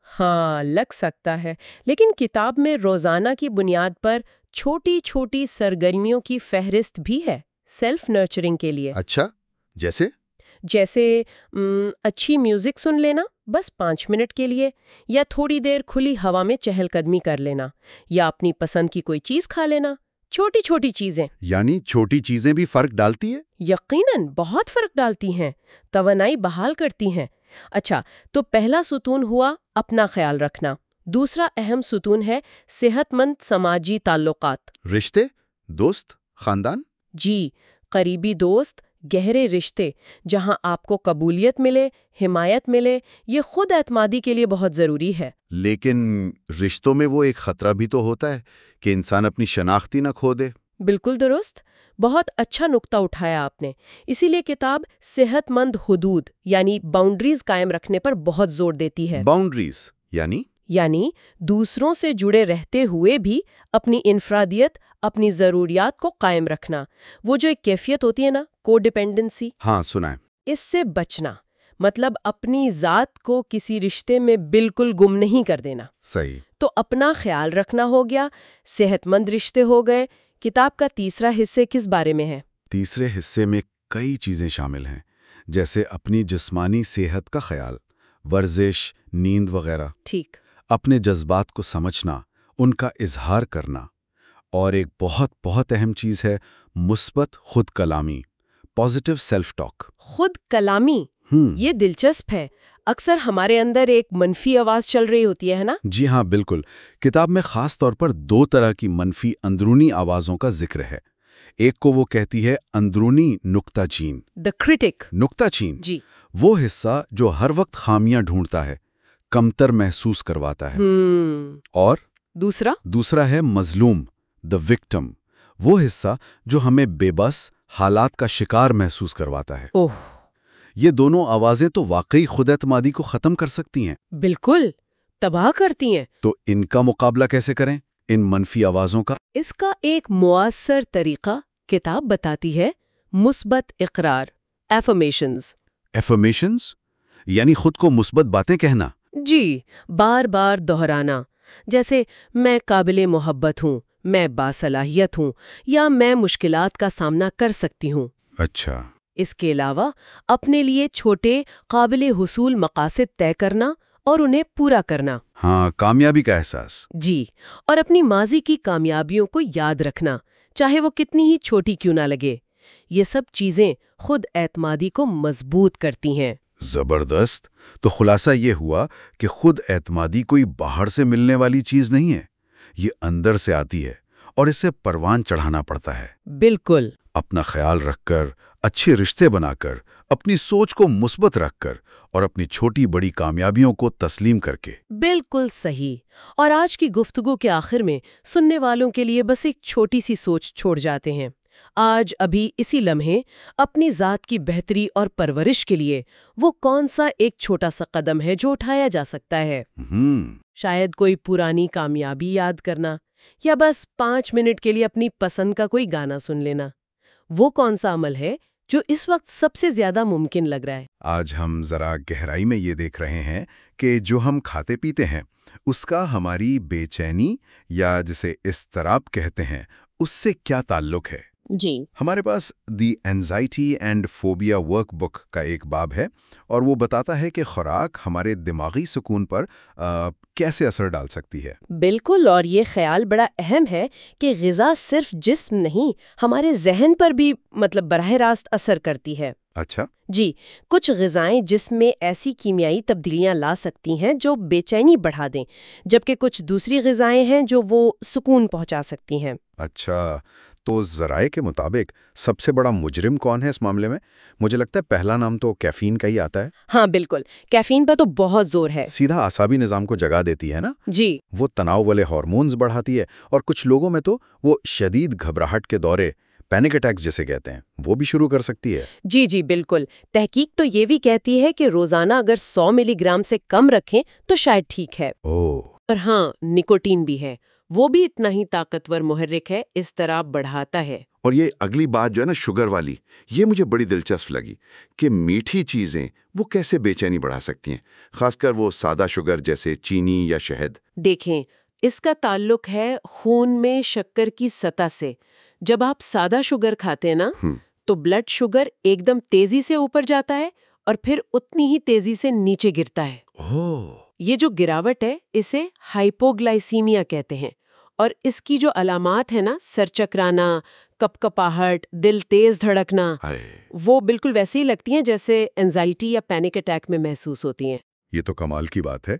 ہاں، لگ سکتا ہے، لیکن کتاب میں روزانہ کی بنیاد پر چھوٹی چھوٹی سرگرمیوں کی فہرست بھی ہے سیلف نرچرنگ کے لیے۔ اچھا، جیسے اچھی میوزک سن لینا بس 5 منٹ کے لیے، یا تھوڑی دیر کھلی ہوا میں چہل قدمی کر لینا، یا اپنی پسند کی کوئی چیز کھا لینا۔ چھوٹی چھوٹی چیزیں، یعنی چھوٹی چیزیں بھی فرق ڈالتی ہے؟ یقیناً بہت فرق ڈالتی ہیں، توانائی بحال کرتی ہیں۔ اچھا، تو پہلا ستون ہوا اپنا خیال رکھنا۔ دوسرا اہم ستون ہے صحت مند سماجی تعلقات۔ رشتے، دوست، خاندان؟ جی، قریبی دوست، گہرے رشتے جہاں آپ کو قبولیت ملے، حمایت ملے، یہ خود اعتمادی کے لیے بہت ضروری ہے۔ لیکن رشتوں میں وہ ایک خطرہ بھی تو ہوتا ہے کہ انسان اپنی شناختی نہ کھو دے۔ بالکل درست، بہت اچھا نقطہ اٹھایا آپ نے۔ اسی لیے کتاب صحت مند حدود یعنی باؤنڈریز قائم رکھنے پر بہت زور دیتی ہے۔ باؤنڈریز یعنی دوسروں سے جڑے رہتے ہوئے بھی اپنی انفرادیت، اپنی ضروریات کو قائم رکھنا۔ وہ جو ایک کیفیت ہوتی ہے نا، کو ڈیپینڈنسی، ہاں سنائیں، اس سے بچنا، اپنی ذات کو کسی رشتے میں بالکل گم نہیں کر دینا۔ صحیح۔ تو اپنا خیال رکھنا ہو گیا، صحت مند رشتے ہو گئے۔ کتاب کا تیسرا حصے کس بارے میں ہے؟ تیسرے حصے میں کئی چیزیں شامل ہیں، جیسے اپنی جسمانی صحت کا خیال، ورزش، نیند وغیرہ۔ ٹھیک۔ اپنے جذبات کو سمجھنا، ان کا اظہار کرنا، اور ایک بہت بہت اہم چیز ہے مثبت خود کلامی، پازیٹیو سیلف ٹاک۔ خود کلامی، یہ دلچسپ ہے۔ اکثر ہمارے اندر ایک منفی آواز چل رہی ہوتی ہے نا؟ جی ہاں، بالکل۔ کتاب میں خاص طور پر 2 طرح کی منفی اندرونی آوازوں کا ذکر ہے۔ ایک کو وہ کہتی ہے اندرونی نکتہ چین، دا کرٹک۔ نکتہ چین، جی، وہ حصہ جو ہر وقت خامیاں ڈھونڈتا ہے، کمتر محسوس کرواتا ہے۔ اور دوسرا ہے مظلوم، دا وکٹم، وہ حصہ جو ہمیں بے بس، حالات کا شکار محسوس کرواتا ہے۔ اوہ، یہ دونوں آوازیں تو واقعی خود اعتمادی کو ختم کر سکتی ہیں۔ بالکل، تباہ کرتی ہیں۔ تو ان کا مقابلہ کیسے کریں، ان منفی آوازوں کا؟ اس کا ایک مؤثر طریقہ کتاب بتاتی ہے، مثبت اقرار، ایفرمیشنز۔ ایفرمیشنز یعنی خود کو مثبت باتیں کہنا؟ جی، بار بار دہرانا، جیسے میں قابل محبت ہوں، میں باصلاحیت ہوں، یا میں مشکلات کا سامنا کر سکتی ہوں۔ اچھا۔ اس کے علاوہ اپنے لیے چھوٹے قابل حصول مقاصد طے کرنا اور انہیں پورا کرنا۔ ہاں، کامیابی کا احساس۔ جی، اور اپنی ماضی کی کامیابیوں کو یاد رکھنا، چاہے وہ کتنی ہی چھوٹی کیوں نہ لگے۔ یہ سب چیزیں خود اعتمادی کو مضبوط کرتی ہیں۔ زبردست۔ تو خلاصہ یہ ہوا کہ خود اعتمادی کوئی باہر سے ملنے والی چیز نہیں ہے، یہ اندر سے آتی ہے اور اسے پروان چڑھانا پڑتا ہے۔ بالکل۔ اپنا خیال رکھ کر، اچھے رشتے بنا کر، اپنی سوچ کو مثبت رکھ کر، اور اپنی چھوٹی بڑی کامیابیوں کو تسلیم کر کے۔ بالکل صحیح۔ اور آج کی گفتگو کے آخر میں سننے والوں کے لیے بس ایک چھوٹی سی سوچ چھوڑ جاتے ہیں۔ آج ابھی اسی لمحے اپنی ذات کی بہتری اور پرورش کے لیے وہ کون سا ایک چھوٹا سا قدم ہے جو اٹھایا جا سکتا ہے؟ شاید کوئی پرانی کامیابی یاد کرنا، یا بس 5 منٹ کے لیے اپنی پسند کا کوئی گانا سن لینا۔ وہ کون سا عمل ہے جو اس وقت سب سے زیادہ ممکن لگ رہا ہے؟ آج ہم ذرا گہرائی میں یہ دیکھ رہے ہیں کہ جو ہم کھاتے پیتے ہیں اس کا ہماری بے چینی یا جسے اضطراب کہتے ہیں اس سے کیا تعلق ہے؟ جی، ہمارے پاس دی anxiety and phobia workbook کا ایک باب ہے اور وہ بتاتا ہے کہ خوراک ہمارے دماغی سکون پر کیسے اثر ڈال سکتی ہے۔ بالکل، اور یہ خیال بڑا اہم ہے کہ غذا صرف جسم نہیں، ہمارے ذہن پر بھی براہ راست اثر کرتی ہے۔ اچھا، جی، کچھ غذائیں جسم میں ایسی کیمیائی تبدیلیاں لا سکتی ہیں جو بے چینی بڑھا دیں، جبکہ کچھ دوسری غذائیں ہیں جو وہ سکون پہنچا سکتی ہیں۔ اچھا، تو ذرائع کے مطابق سب سے بڑا مجرم کون ہے اس معاملے میں؟ مجھے لگتا ہے پہلا نام تو کیفین کا ہی آتا ہے۔ ہاں بالکل، کیفین پر تو بہت زور ہے۔ سیدھا اعصابی نظام کو جگا دیتی ہے نا؟ جی، وہ تناؤ والے ہارمونز بڑھاتی ہے اور کچھ لوگوں میں تو وہ شدید گھبراہٹ کے دورے، پینک اٹیکس جسے کہتے ہیں، وہ بھی شروع کر سکتی ہے۔ جی بالکل، تحقیق تو یہ بھی کہتی ہے کہ روزانہ اگر 100 ملی گرام سے کم رکھیں تو شاید ٹھیک ہے۔ اور ہاں، نکوٹین بھی ہے، وہ بھی اتنا ہی طاقتور محرک ہے، اضطراب بڑھاتا ہے۔ اور یہ اگلی بات جو ہے نا شوگر والی، یہ مجھے بڑی دلچسپ لگی کہ میٹھی چیزیں وہ کیسے بے چینی بڑھا سکتی ہیں، خاص کر وہ سادہ شوگر جیسے چینی یا شہد۔ دیکھیں، اس کا تعلق ہے خون میں شکر کی سطح سے۔ جب آپ سادہ شوگر کھاتے ہیں نا تو بلڈ شوگر ایک دم تیزی سے اوپر جاتا ہے اور پھر اتنی ہی تیزی سے نیچے گرتا ہے۔ یہ جو گراوٹ ہے اسے ہائپوگلائسیمیا کہتے ہیں، اور اس کی جو علامات ہے نا، سر چکرانا، کپ کپاہٹ، دل تیز دھڑکنا، وہ بالکل ویسے ہی لگتی ہیں جیسے اینزائٹی یا پینک اٹیک میں محسوس ہوتی ہیں۔ یہ تو کمال کی بات ہے۔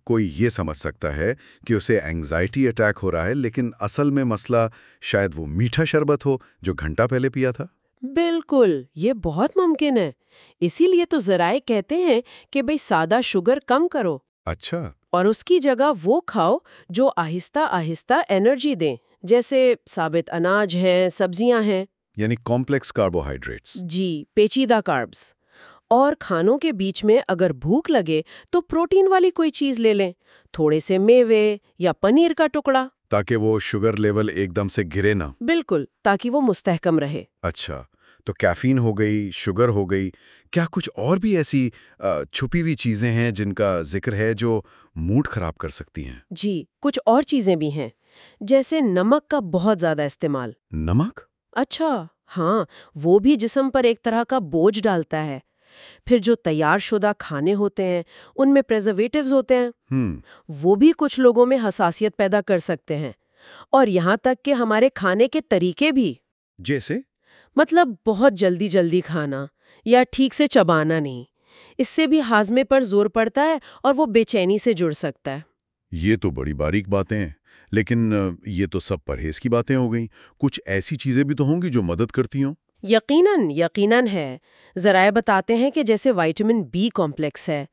کوئی یہ سمجھ سکتا ہے کہ اسے اینگزائٹی اٹیک ہو رہا ہے، لیکن اصل میں مسئلہ شاید وہ میٹھا شربت ہو جو گھنٹہ پہلے پیا تھا۔ بالکل، یہ بہت ممکن ہے۔ اسی لیے تو ذرائع کہتے ہیں کہ بھئی سادہ شوگر کم کرو۔ اچھا، اور اس کی جگہ وہ کھاؤ جو آہستہ آہستہ انرجی دیں، جیسے ثابت اناج ہیں، سبزیاں ہیں۔ یعنی کمپلیکس کاربوہائیڈریٹس۔ جی، پیچیدہ کاربز۔ اور کھانوں کے بیچ میں اگر بھوک لگے تو پروٹین والی کوئی چیز لے لیں، تھوڑے سے میوے یا پنیر کا ٹکڑا، تاکہ وہ شوگر لیول ایک دم سے گرے نہ۔ بالکل، تاکہ وہ مستحکم رہے۔ اچھا، تو کیفین ہو گئی، شوگر ہو گئی، کیا کچھ اور بھی ایسی چھپی ہوئی چیزیں ہیں جن کا ذکر ہے جو موڈ خراب کر سکتی ہیں؟ جی، کچھ اور چیزیں بھی ہیں، جیسے نمک کا بہت زیادہ استعمال۔ نمک؟ اچھا، ہاں، وہ بھی جسم پر ایک طرح کا بوجھ ڈالتا ہے۔ پھر جو تیار شدہ کھانے ہوتے ہیں ان میں پریزرویٹیوز ہوتے ہیں، وہ بھی کچھ لوگوں میں حساسیت پیدا کر سکتے ہیں۔ اور یہاں تک کہ ہمارے کھانے کے طریقے بھی، جیسے بہت جلدی کھانا یا ٹھیک سے چبانا نہیں، اس سے بھی ہاضمے پر زور پڑتا ہے اور وہ بے چینی سے جڑ سکتا ہے۔ یہ تو بڑی باریک باتیں ہیں، لیکن یہ تو سب پرہیز کی باتیں ہو گئیں۔ کچھ ایسی چیزیں بھی تو ہوں گی جو مدد کرتی ہوں؟ یقیناً ہے۔ ذرائع بتاتے ہیں کہ جیسے وائٹامن بی کمپلیکس ہے،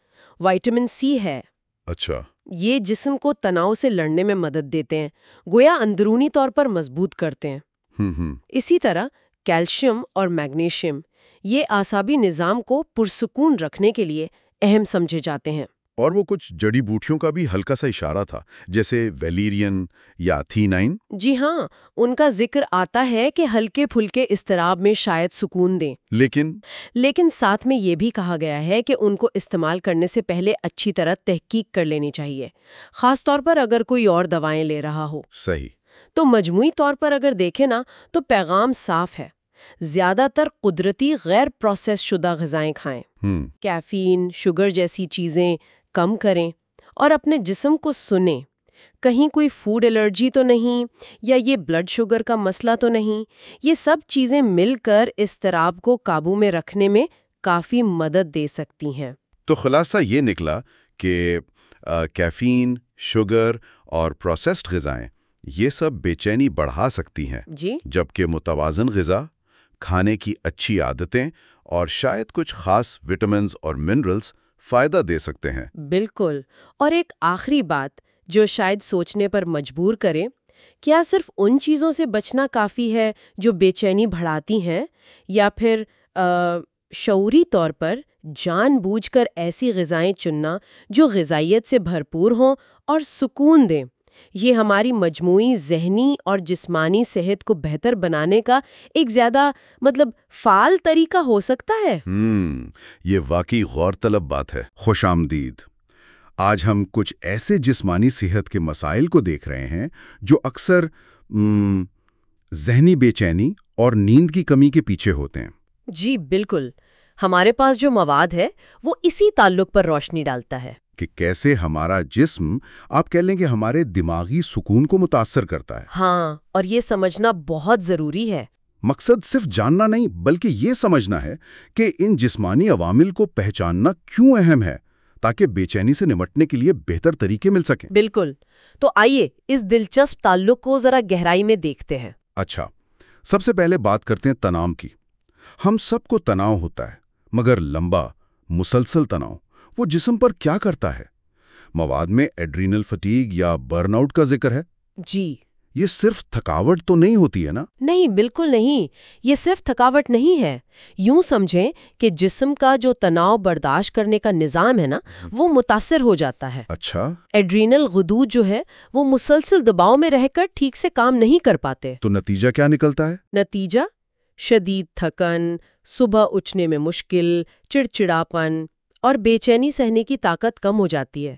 وائٹامن سی ہے۔ اچھا، یہ جسم کو تناؤ سے لڑنے میں مدد دیتے ہیں، گویا اندرونی طور پر مضبوط کرتے ہیں۔ اسی طرح کیلشیم اور میگنیشیم، یہ اعصابی نظام کو پرسکون رکھنے کے لیے اہم سمجھے جاتے ہیں۔ اور وہ کچھ جڑی بوٹیوں کا بھی ہلکا سا اشارہ تھا، جیسے ویلیرین یا تھینائن۔ جی ہاں، ان کا ذکر آتا ہے کہ ہلکے پھلکے اضطراب میں شاید سکون دیں، لیکن ساتھ میں یہ بھی کہا گیا ہے کہ ان کو استعمال کرنے سے پہلے اچھی طرح تحقیق کر لینی چاہیے، خاص طور پر اگر کوئی اور دوائیں لے رہا ہو۔ صحیح۔ تو مجموعی طور پر اگر دیکھیں نا تو پیغام صاف ہے، زیادہ تر قدرتی غیر پروسیس شدہ غذائیں کھائیں، کیفین، شوگر جیسی چیزیں کم کریں، اور اپنے جسم کو سنیں، کہیں کوئی فوڈ الرجی تو نہیں یا یہ بلڈ شوگر کا مسئلہ تو نہیں۔ یہ سب چیزیں مل کر اضطراب کو قابو میں رکھنے میں کافی مدد دے سکتی ہیں۔ تو خلاصہ یہ نکلا کہ کیفین، شوگر اور پروسیسڈ غذائیں یہ سب بے چینی بڑھا سکتی ہیں، جی، جبکہ متوازن غذا، کھانے کی اچھی عادتیں اور شاید کچھ خاص وٹامنز اور منرلز فائدہ دے سکتے ہیں۔ بالکل۔ اور ایک آخری بات جو شاید سوچنے پر مجبور کرے، کیا صرف ان چیزوں سے بچنا کافی ہے جو بے چینی بڑھاتی ہیں، یا پھر شعوری طور پر جان بوجھ کر ایسی غذائیں چننا جو غذائیت سے بھرپور ہوں اور سکون دیں، یہ ہماری مجموعی ذہنی اور جسمانی صحت کو بہتر بنانے کا ایک زیادہ فعال طریقہ ہو سکتا ہے؟ یہ واقعی غور طلب بات ہے۔ خوش آمدید۔ آج ہم کچھ ایسے جسمانی صحت کے مسائل کو دیکھ رہے ہیں جو اکثر ذہنی بے چینی اور نیند کی کمی کے پیچھے ہوتے ہیں۔ جی بالکل، ہمارے پاس جو مواد ہے وہ اسی تعلق پر روشنی ڈالتا ہے کہ کیسے ہمارا جسم، آپ کہہ لیں کہ ہمارے دماغی سکون کو متاثر کرتا ہے۔ ہاں، اور یہ سمجھنا بہت ضروری ہے۔ مقصد صرف جاننا نہیں بلکہ یہ سمجھنا ہے کہ ان جسمانی عوامل کو پہچاننا کیوں اہم ہے، تاکہ بے چینی سے نمٹنے کے لیے بہتر طریقے مل سکیں۔ بالکل، تو آئیے اس دلچسپ تعلق کو ذرا گہرائی میں دیکھتے ہیں۔ اچھا، سب سے پہلے بات کرتے ہیں تناؤ کی۔ ہم سب کو تناؤ ہوتا ہے، مگر لمبا مسلسل تناؤ وہ جسم پر کیا کرتا ہے؟ مواد میں ایڈرینل فٹیگ یا برن آؤٹ کا ذکر ہے۔ جی، یہ صرف تھکاوٹ تو نہیں ہوتی ہے نا؟ نہیں، بالکل نہیں، یہ صرف تھکاوٹ نہیں ہے۔ یوں سمجھیں کہ جسم کا جو تناؤ برداشت کرنے کا نظام ہے نا، وہ متاثر ہو جاتا ہے۔ اچھا، ایڈرینل غدود جو ہے وہ مسلسل دباؤ میں رہ کر ٹھیک سے کام نہیں کر پاتے۔ تو نتیجہ کیا نکلتا ہے؟ نتیجہ شدید تھکن، صبح اٹھنے میں مشکل، چڑچڑاپن اور بے چینی سہنے کی طاقت کم ہو جاتی ہے۔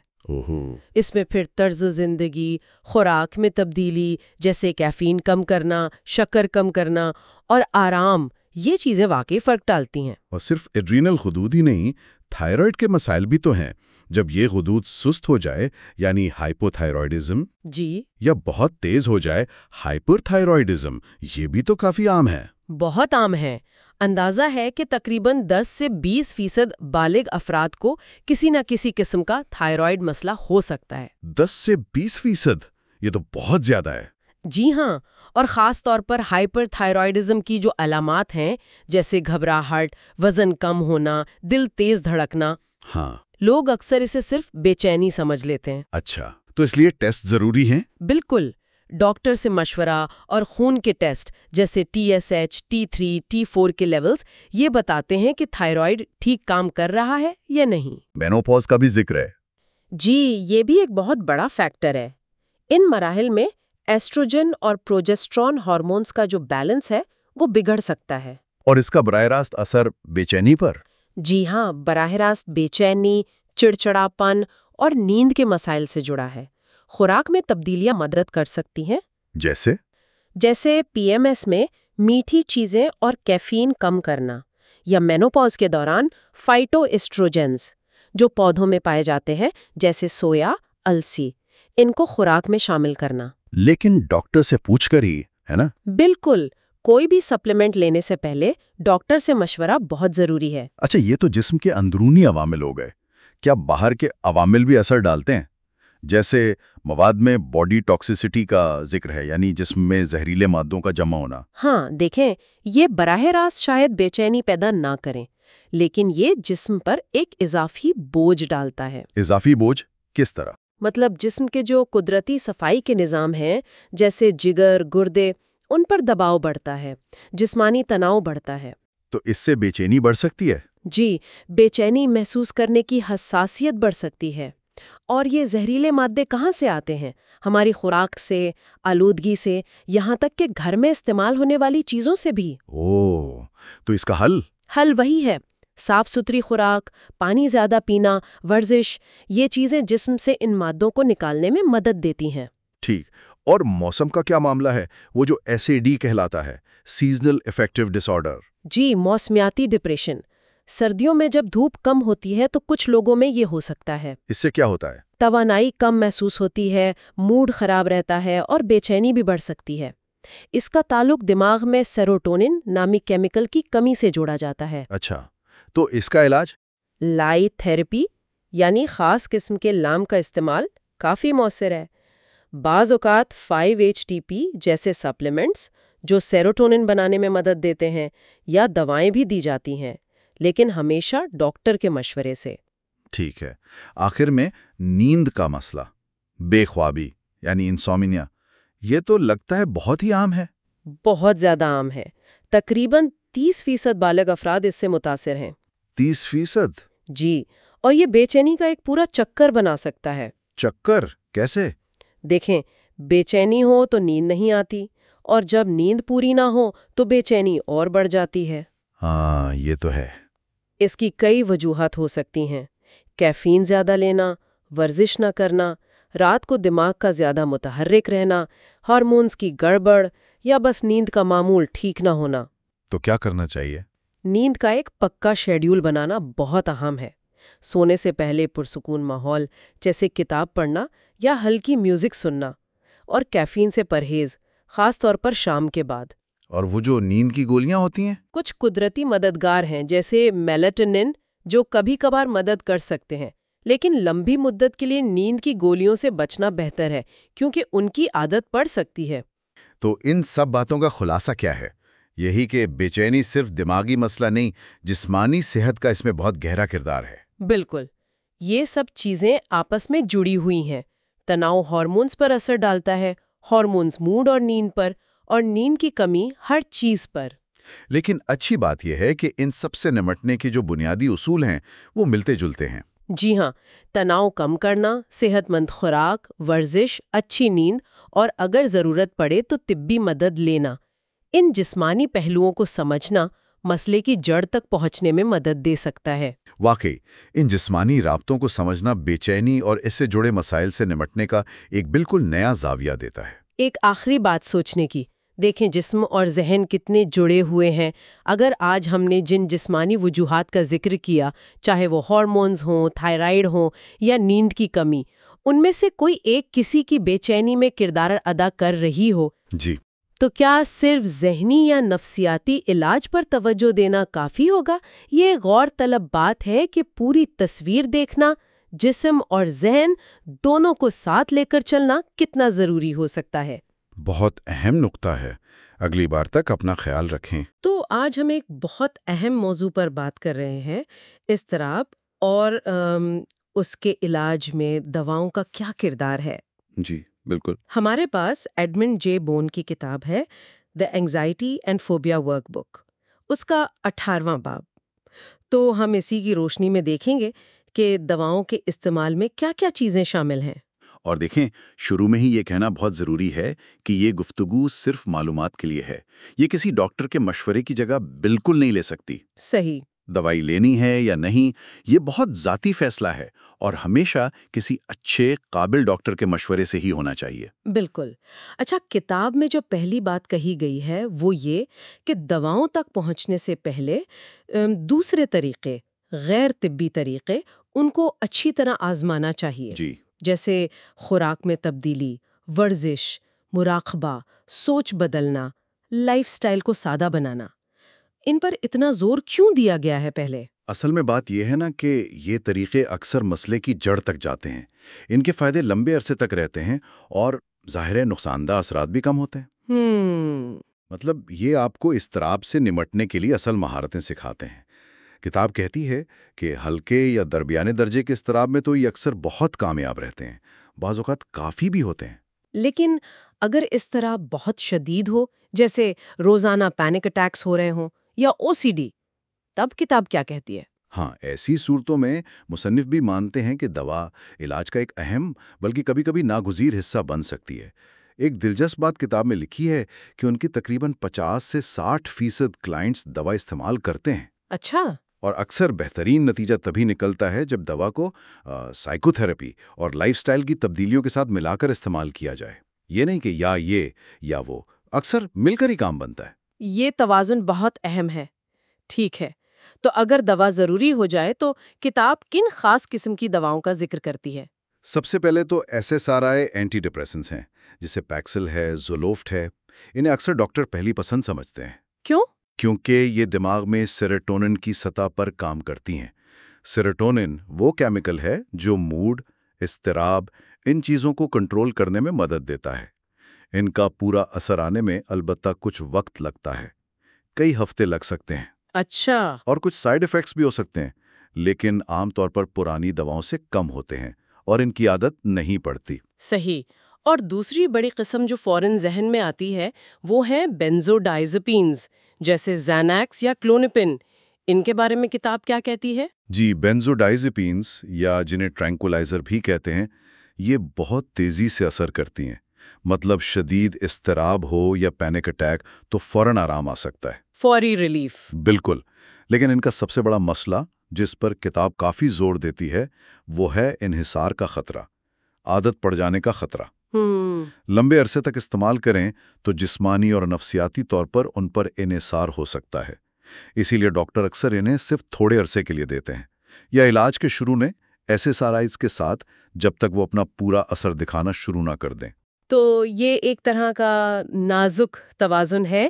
اس میں پھر طرز زندگی، خوراک میں تبدیلی جیسے کیفین کم کرنا، شکر کم کرنا اور آرام، یہ چیزیں واقعی فرق ڈالتی ہیں۔ اور صرف ایڈرینل غدود ہی نہیں، تھائرائیڈ کے مسائل بھی تو ہیں۔ جب یہ غدود سست ہو جائے یعنی ہائپو تھائرائیڈزم، جی، یا بہت تیز ہو جائے ہائپر تھائرائیڈزم، یہ بھی تو کافی عام ہے۔ بہت عام ہے۔ اندازہ ہے کہ تقریباً 10 سے 20% بالغ افراد کو کسی نہ کسی قسم کا تھائرائیڈ مسئلہ ہو سکتا ہے۔ 10 سے 20%؟ یہ تو بہت زیادہ ہے۔ جی ہاں، اور خاص طور پر ہائپر تھائرائیڈزم کی جو علامات ہیں جیسے گھبراہٹ، وزن کم ہونا، دل تیز دھڑکنا، ہاں، لوگ اکثر اسے صرف بے چینی سمجھ لیتے ہیں۔ اچھا، تو اس لیے ٹیسٹ ضروری ہیں؟ بالکل، ڈاکٹر سے مشورہ اور خون کے ٹیسٹ جیسے TSH، T3، T4 کے لیولز یہ بتاتے ہیں کہ تھائرائیڈ ٹھیک کام کر رہا ہے یا نہیں۔ مینوپاز کا بھی ذکر ہے۔ جی، یہ بھی ایک بہت بڑا فیکٹر ہے۔ ان مراحل میں ایسٹروجن اور پروجسٹرون ہارمونز کا جو بیلنس ہے وہ بگڑ سکتا ہے۔ اور اس کا براہ راست اثر بے چینی پر؟ جی ہاں، براہ راست بے چینی، چڑچڑاپن اور نیند کے مسائل سے جڑا ہے۔ خوراک میں تبدیلیاں مدد کر سکتی ہیں، جیسے PMS میں میٹھی چیزیں اور کیفین کم کرنا، یا مینوپاز کے دوران فائٹو ایسٹروجنز جو پودوں میں پائے جاتے ہیں جیسے سویا، السی، ان کو خوراک میں شامل کرنا۔ لیکن ڈاکٹر سے پوچھ کر ہی، ہے نا؟ بالکل، کوئی بھی سپلیمنٹ لینے سے پہلے ڈاکٹر سے مشورہ بہت ضروری ہے۔ اچھا، یہ تو جسم کے اندرونی عوامل ہو گئے، کیا باہر کے عوامل بھی اثر ڈالتے ہیں؟ جیسے مواد میں باڈی ٹاکسیسٹی کا ذکر ہے، یعنی جسم میں زہریلے مادوں کا جمع ہونا۔ ہاں، دیکھیں، یہ براہ راست شاید بے چینی پیدا نہ کریں، لیکن یہ جسم پر ایک اضافی بوجھ ڈالتا ہے۔ اضافی بوجھ کس طرح؟ مطلب جسم کے جو قدرتی صفائی کے نظام ہیں جیسے جگر، گردے، ان پر دباؤ بڑھتا ہے، جسمانی تناؤ بڑھتا ہے۔ تو اس سے بے چینی بڑھ سکتی ہے؟ جی، بے چینی محسوس کرنے کی حساسیت بڑھ سکتی ہے۔ اور یہ زہریلے مادے کہاں سے آتے ہیں؟ ہماری خوراک سے، آلودگی سے، یہاں تک کہ گھر میں استعمال ہونے والی چیزوں سے بھی۔ تو اس کا حل وہی ہے، صاف ستھری خوراک، پانی زیادہ پینا، ورزش، یہ چیزیں جسم سے ان مادوں کو نکالنے میں مدد دیتی ہیں۔ ٹھیک، اور موسم کا کیا معاملہ ہے؟ وہ جو SAD کہلاتا ہے، سیزنل افیکٹو ڈس آرڈر۔ جی، موسمیاتی ڈپریشن۔ سردیوں میں جب دھوپ کم ہوتی ہے تو کچھ لوگوں میں یہ ہو سکتا ہے۔ اس سے کیا ہوتا ہے؟ توانائی کم محسوس ہوتی ہے، موڈ خراب رہتا ہے اور بے چینی بھی بڑھ سکتی ہے۔ اس کا تعلق دماغ میں سیروٹونن نامی کیمیکل کی کمی سے جوڑا جاتا ہے۔ اچھا، تو اس کا علاج؟ لائٹ تھیراپی یعنی خاص قسم کے لام کا استعمال کافی مؤثر ہے۔ بعض اوقات 5-HTP جیسے سپلیمنٹس جو سیروٹونن بنانے میں مدد دیتے ہیں، یا دوائیں بھی دی جاتی ہیں، لیکن ہمیشہ ڈاکٹر کے مشورے سے۔ ٹھیک ہے، آخر میں نیند کا مسئلہ، بے خوابی یعنی انسومنیا، یہ تو لگتا ہے بہت ہی عام ہے۔ بہت زیادہ عام ہے۔ تقریباً 30% بالغ افراد اس سے متاثر ہیں۔ 30%؟ جی، اور یہ بے چینی کا ایک پورا چکر بنا سکتا ہے۔ چکر کیسے؟ دیکھیں، بے چینی ہو تو نیند نہیں آتی، اور جب نیند پوری نہ ہو تو بے چینی اور بڑھ جاتی ہے۔ ہاں، یہ تو ہے۔ اس کی کئی وجوہات ہو سکتی ہیں۔ کیفین زیادہ لینا، ورزش نہ کرنا، رات کو دماغ کا زیادہ متحرک رہنا، ہارمونز کی گڑبڑ، یا بس نیند کا معمول ٹھیک نہ ہونا۔ تو کیا کرنا چاہیے؟ نیند کا ایک پکا شیڈیول بنانا بہت اہم ہے۔ سونے سے پہلے پرسکون ماحول جیسے کتاب پڑھنا یا ہلکی میوزک سننا، اور کیفین سے پرہیز، خاص طور پر شام کے بعد۔ اور وہ جو نیند کی گولیاں ہوتی ہیں؟ کچھ قدرتی مددگار ہیں جیسے میلاٹونن، جو کبھی کبھار مدد کر سکتے ہیں، لیکن لمبی مدت کے لیے نیند کی گولیوں سے بچنا بہتر ہے کیونکہ ان کی عادت پڑ سکتی ہے۔ تو ان سب باتوں کا خلاصہ کیا ہے؟ یہی کہ بے چینی صرف دماغی مسئلہ نہیں، جسمانی صحت کا اس میں بہت گہرا کردار ہے۔ بالکل، یہ سب چیزیں آپس میں جڑی ہوئی ہیں۔ تناؤ ہارمونز پر اثر ڈالتا ہے، ہارمونز موڈ اور نیند پر، اور نیند کی کمی ہر چیز پر۔ لیکن اچھی بات یہ ہے کہ ان سب سے نمٹنے کے جو بنیادی اصول ہیں وہ ملتے جلتے ہیں۔ جی ہاں، تناؤ کم کرنا، صحت مند خوراک، ورزش، اچھی نیند، اور اگر ضرورت پڑے تو طبی مدد لینا، ان جسمانی پہلوؤں کو سمجھنا مسئلے کی جڑ تک پہنچنے میں مدد دے سکتا ہے۔ واقعی، ان جسمانی رابطوں کو سمجھنا بے چینی اور اس سے جڑے مسائل سے نمٹنے کا ایک بالکل نیا زاویہ دیتا ہے۔ ایک آخری بات سوچنے کی، دیکھیں جسم اور ذہن کتنے جڑے ہوئے ہیں۔ اگر آج ہم نے جن جسمانی وجوہات کا ذکر کیا، چاہے وہ ہارمونز ہوں، تھائرائیڈ ہوں یا نیند کی کمی، ان میں سے کوئی ایک کسی کی بے چینی میں کردار ادا کر رہی ہو، جی، تو کیا صرف ذہنی یا نفسیاتی علاج پر توجہ دینا کافی ہوگا؟ یہ غور طلب بات ہے کہ پوری تصویر دیکھنا، جسم اور ذہن دونوں کو ساتھ لے کر چلنا کتنا ضروری ہو سکتا ہے۔ بہت اہم نقطہ ہے۔ اگلی بار تک اپنا خیال رکھیں۔ تو آج ہم ایک بہت اہم موضوع پر بات کر رہے ہیں، اضطراب اور اس کے علاج میں دواؤں کا کیا کردار ہے۔ جی بالکل۔ ہمارے پاس ایڈمنڈ جے بون کی کتاب ہے the anxiety and phobia workbook, اس کا 18واں باب۔ تو ہم اسی کی روشنی میں دیکھیں گے کہ دواؤں کے استعمال میں کیا کیا چیزیں شامل ہیں۔ اور دیکھیں، شروع میں ہی یہ کہنا بہت ضروری ہے کہ یہ گفتگو صرف معلومات کے لیے ہے۔ یہ کسی ڈاکٹر کے مشورے کی جگہ بالکل نہیں لے سکتی۔ صحیح۔ دوائی لینی ہے یا نہیں، یہ بہت ذاتی فیصلہ ہے اور ہمیشہ کسی اچھے قابل ڈاکٹر کے مشورے سے ہی ہونا چاہیے۔ بالکل۔ اچھا، کتاب میں جو پہلی بات کہی گئی ہے وہ یہ کہ دواؤں تک پہنچنے سے پہلے دوسرے طریقے، غیر طبی طریقے، ان کو اچھی طرح آزمانا چاہیے۔ جی، جیسے خوراک میں تبدیلی، ورزش، مراقبہ، سوچ بدلنا، لائف سٹائل کو سادہ بنانا۔ ان پر اتنا زور کیوں دیا گیا ہے پہلے؟ اصل میں بات یہ ہے نا کہ یہ طریقے اکثر مسئلے کی جڑ تک جاتے ہیں، ان کے فائدے لمبے عرصے تک رہتے ہیں اور ظاہر نقصان دہ اثرات بھی کم ہوتے ہیں۔ مطلب یہ آپ کو اضطراب سے نمٹنے کے لیے اصل مہارتیں سکھاتے ہیں۔ کتاب کہتی ہے کہ ہلکے یا درمیانے درجے کے اضطراب میں تو یہ اکثر بہت کامیاب رہتے ہیں، بعض اوقات کافی بھی ہوتے ہیں۔ لیکن اگر اضطراب بہت شدید ہو، جیسے روزانہ پینک اٹیکس ہو رہے ہوں یا او سی ڈی، تب کتاب کیا کہتی ہے؟ ہاں، ایسی صورتوں میں مصنف بھی مانتے ہیں کہ دوا علاج کا ایک اہم بلکہ کبھی کبھی ناگزیر حصہ بن سکتی ہے۔ ایک دلچسپ بات کتاب میں لکھی ہے کہ ان کی تقریباً 50 سے 60% کلائنٹس دوا استعمال کرتے ہیں۔ اچھا۔ اور اکثر بہترین نتیجہ تبھی نکلتا ہے جب دوا کو سائیکو تھراپی اور لائف سٹائل کی تبدیلیوں کے ساتھ ملا کر استعمال کیا جائے۔ یہ نہیں کہ یا یہ یا وہ، اکثر مل کر ہی کام بنتا ہے۔ یہ توازن بہت اہم ہے۔ ٹھیک ہے، تو اگر دوا ضروری ہو جائے تو کتاب کن خاص قسم کی دواؤں کا ذکر کرتی ہے؟ سب سے پہلے تو SSRI اینٹی ڈپریسنس ہیں، جسے پیکسل ہے، زولوفٹ ہے۔ انہیں اکثر ڈاکٹر پہلی پسند سمجھتے ہیں۔ کیوں؟ کیونکہ یہ دماغ میں سیروٹونن کی سطح پر کام کرتی ہیں۔ سیروٹونن وہ کیمیکل ہے جو موڈ، اضطراب، ان چیزوں کو کنٹرول کرنے میں مدد دیتا ہے۔ ان کا پورا اثر آنے میں البتہ کچھ وقت لگتا ہے، کئی ہفتے لگ سکتے ہیں۔ اچھا۔ اور کچھ سائیڈ ایفیکٹس بھی ہو سکتے ہیں، لیکن عام طور پر پرانی دواؤں سے کم ہوتے ہیں اور ان کی عادت نہیں پڑتی۔ صحیح۔ اور دوسری بڑی قسم جو فوراً ذہن میں آتی ہے وہ ہیں بینزوڈائزپینز، جیسے زینیکس یا کلونپن۔ ان کے بارے میں کتاب کیا کہتی ہے؟ جی، بینزوڈائزپینز یا جنہیں ٹرینکولائزر بھی کہتے ہیں، یہ بہت تیزی سے اثر کرتی ہیں۔ مطلب شدید اضطراب ہو یا پینک اٹیک تو فوراً آرام آ سکتا ہے، فوری ریلیف۔ بالکل۔ لیکن ان کا سب سے بڑا مسئلہ جس پر کتاب کافی زور دیتی ہے وہ ہے انحصار کا خطرہ، عادت پڑ جانے کا خطرہ۔ لمبے عرصے تک استعمال کریں تو جسمانی اور نفسیاتی طور پر ان پر انحصار ہو سکتا ہے۔ اسی لیے ڈاکٹر اکثر انہیں صرف تھوڑے عرصے کے لیے دیتے ہیں، یا علاج کے شروع میں SSRIs کے ساتھ، جب تک وہ اپنا پورا اثر دکھانا شروع نہ کر دیں۔ تو یہ ایک طرح کا نازک توازن ہے،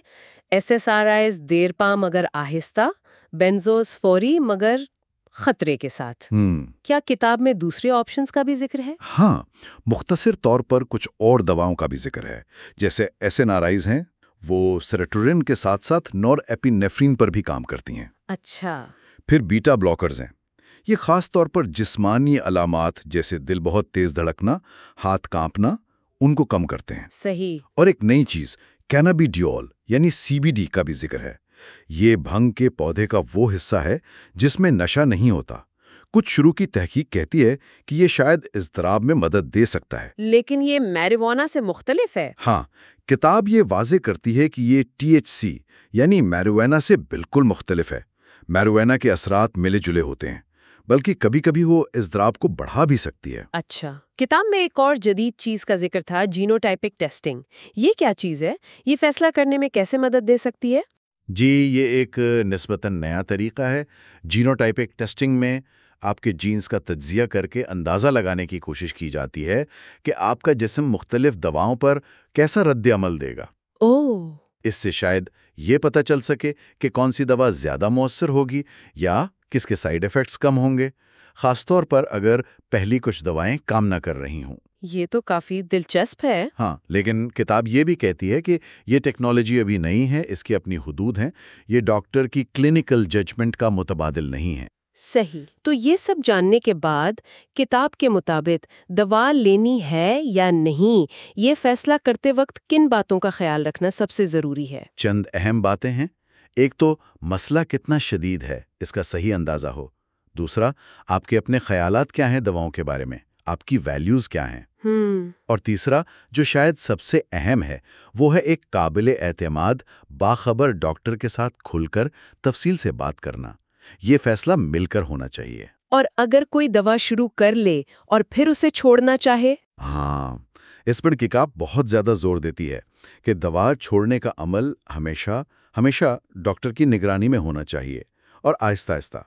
SSRIs دیر پا مگر آہستہ، بینزوز فوری مگر خطرے کے ساتھ۔ کیا کتاب میں دوسرے آپشنز کا بھی ذکر ہے؟ ہاں، مختصر طور پر کچھ اور دواؤں کا بھی ذکر ہے، جیسے SNRIs ہیں، وہ سیروٹونن کے ساتھ ساتھ نور ایپینیفرین پر بھی کام کرتی ہیں۔ اچھا۔ پھر بیٹا بلاکرز ہیں، یہ خاص طور پر جسمانی علامات جیسے دل بہت تیز دھڑکنا، ہاتھ کانپنا، ان کو کم کرتے ہیں۔ صحیح۔ اور ایک نئی چیز کینابیڈیول یعنی CBD کا بھی ذکر ہے۔ یہ بھنگ کے پودے کا وہ حصہ ہے جس میں نشہ نہیں ہوتا۔ کچھ شروع کی تحقیق کہتی ہے کہ یہ شاید اضطراب میں مدد دے سکتا ہے، لیکن یہ میریجوانا سے مختلف ہے۔ ہاں، کتاب یہ واضح کرتی ہے کہ یہ THC یعنی میریجوانا سے بالکل مختلف ہے۔ میریجوانا کے اثرات ملے جلے ہوتے ہیں، بلکہ کبھی کبھی وہ اضطراب کو بڑھا بھی سکتی ہے۔ اچھا، کتاب میں ایک اور جدید چیز کا ذکر تھا، جینوٹائپک ٹیسٹنگ۔ یہ کیا چیز ہے؟ یہ فیصلہ کرنے میں کیسے مدد دے سکتی ہے؟ جی، یہ ایک نسبتاً نیا طریقہ ہے۔ جینوٹائپک ٹیسٹنگ میں آپ کے جینز کا تجزیہ کر کے اندازہ لگانے کی کوشش کی جاتی ہے کہ آپ کا جسم مختلف دواؤں پر کیسا رد عمل دے گا۔ اوہ! اس سے شاید یہ پتہ چل سکے کہ کون سی دوا زیادہ مؤثر ہوگی یا کس کے سائیڈ ایفیکٹس کم ہوں گے، خاص طور پر اگر پہلی کچھ دوائیں کام نہ کر رہی ہوں۔ یہ تو کافی دلچسپ ہے۔ ہاں، لیکن کتاب یہ بھی کہتی ہے کہ یہ ٹیکنالوجی ابھی نہیں ہے، اس کی اپنی حدود ہیں، یہ ڈاکٹر کی کلینکل ججمنٹ کا متبادل نہیں ہے۔ صحیح۔ تو یہ سب جاننے کے بعد کتاب کے مطابق دوا لینی ہے یا نہیں، یہ فیصلہ کرتے وقت کن باتوں کا خیال رکھنا سب سے ضروری ہے؟ چند اہم باتیں ہیں۔ ایک تو مسئلہ کتنا شدید ہے، اس کا صحیح اندازہ ہو۔ دوسرا، آپ کے اپنے خیالات کیا ہیں دواؤں کے بارے میں، آپ کی ویلیوز کیا ہیں۔ اور تیسرا، جو شاید سب سے اہم ہے، وہ ہے ایک قابل اعتماد باخبر ڈاکٹر کے ساتھ کھل کر تفصیل سے بات کرنا۔ یہ فیصلہ مل کر ہونا چاہیے۔ اور اگر کوئی دوا شروع کر لے اور پھر اسے چھوڑنا چاہے؟ ہاں، اس پر کتاب بہت زیادہ زور دیتی ہے کہ دوا چھوڑنے کا عمل ہمیشہ ڈاکٹر کی نگرانی میں ہونا چاہیے اور آہستہ آہستہ۔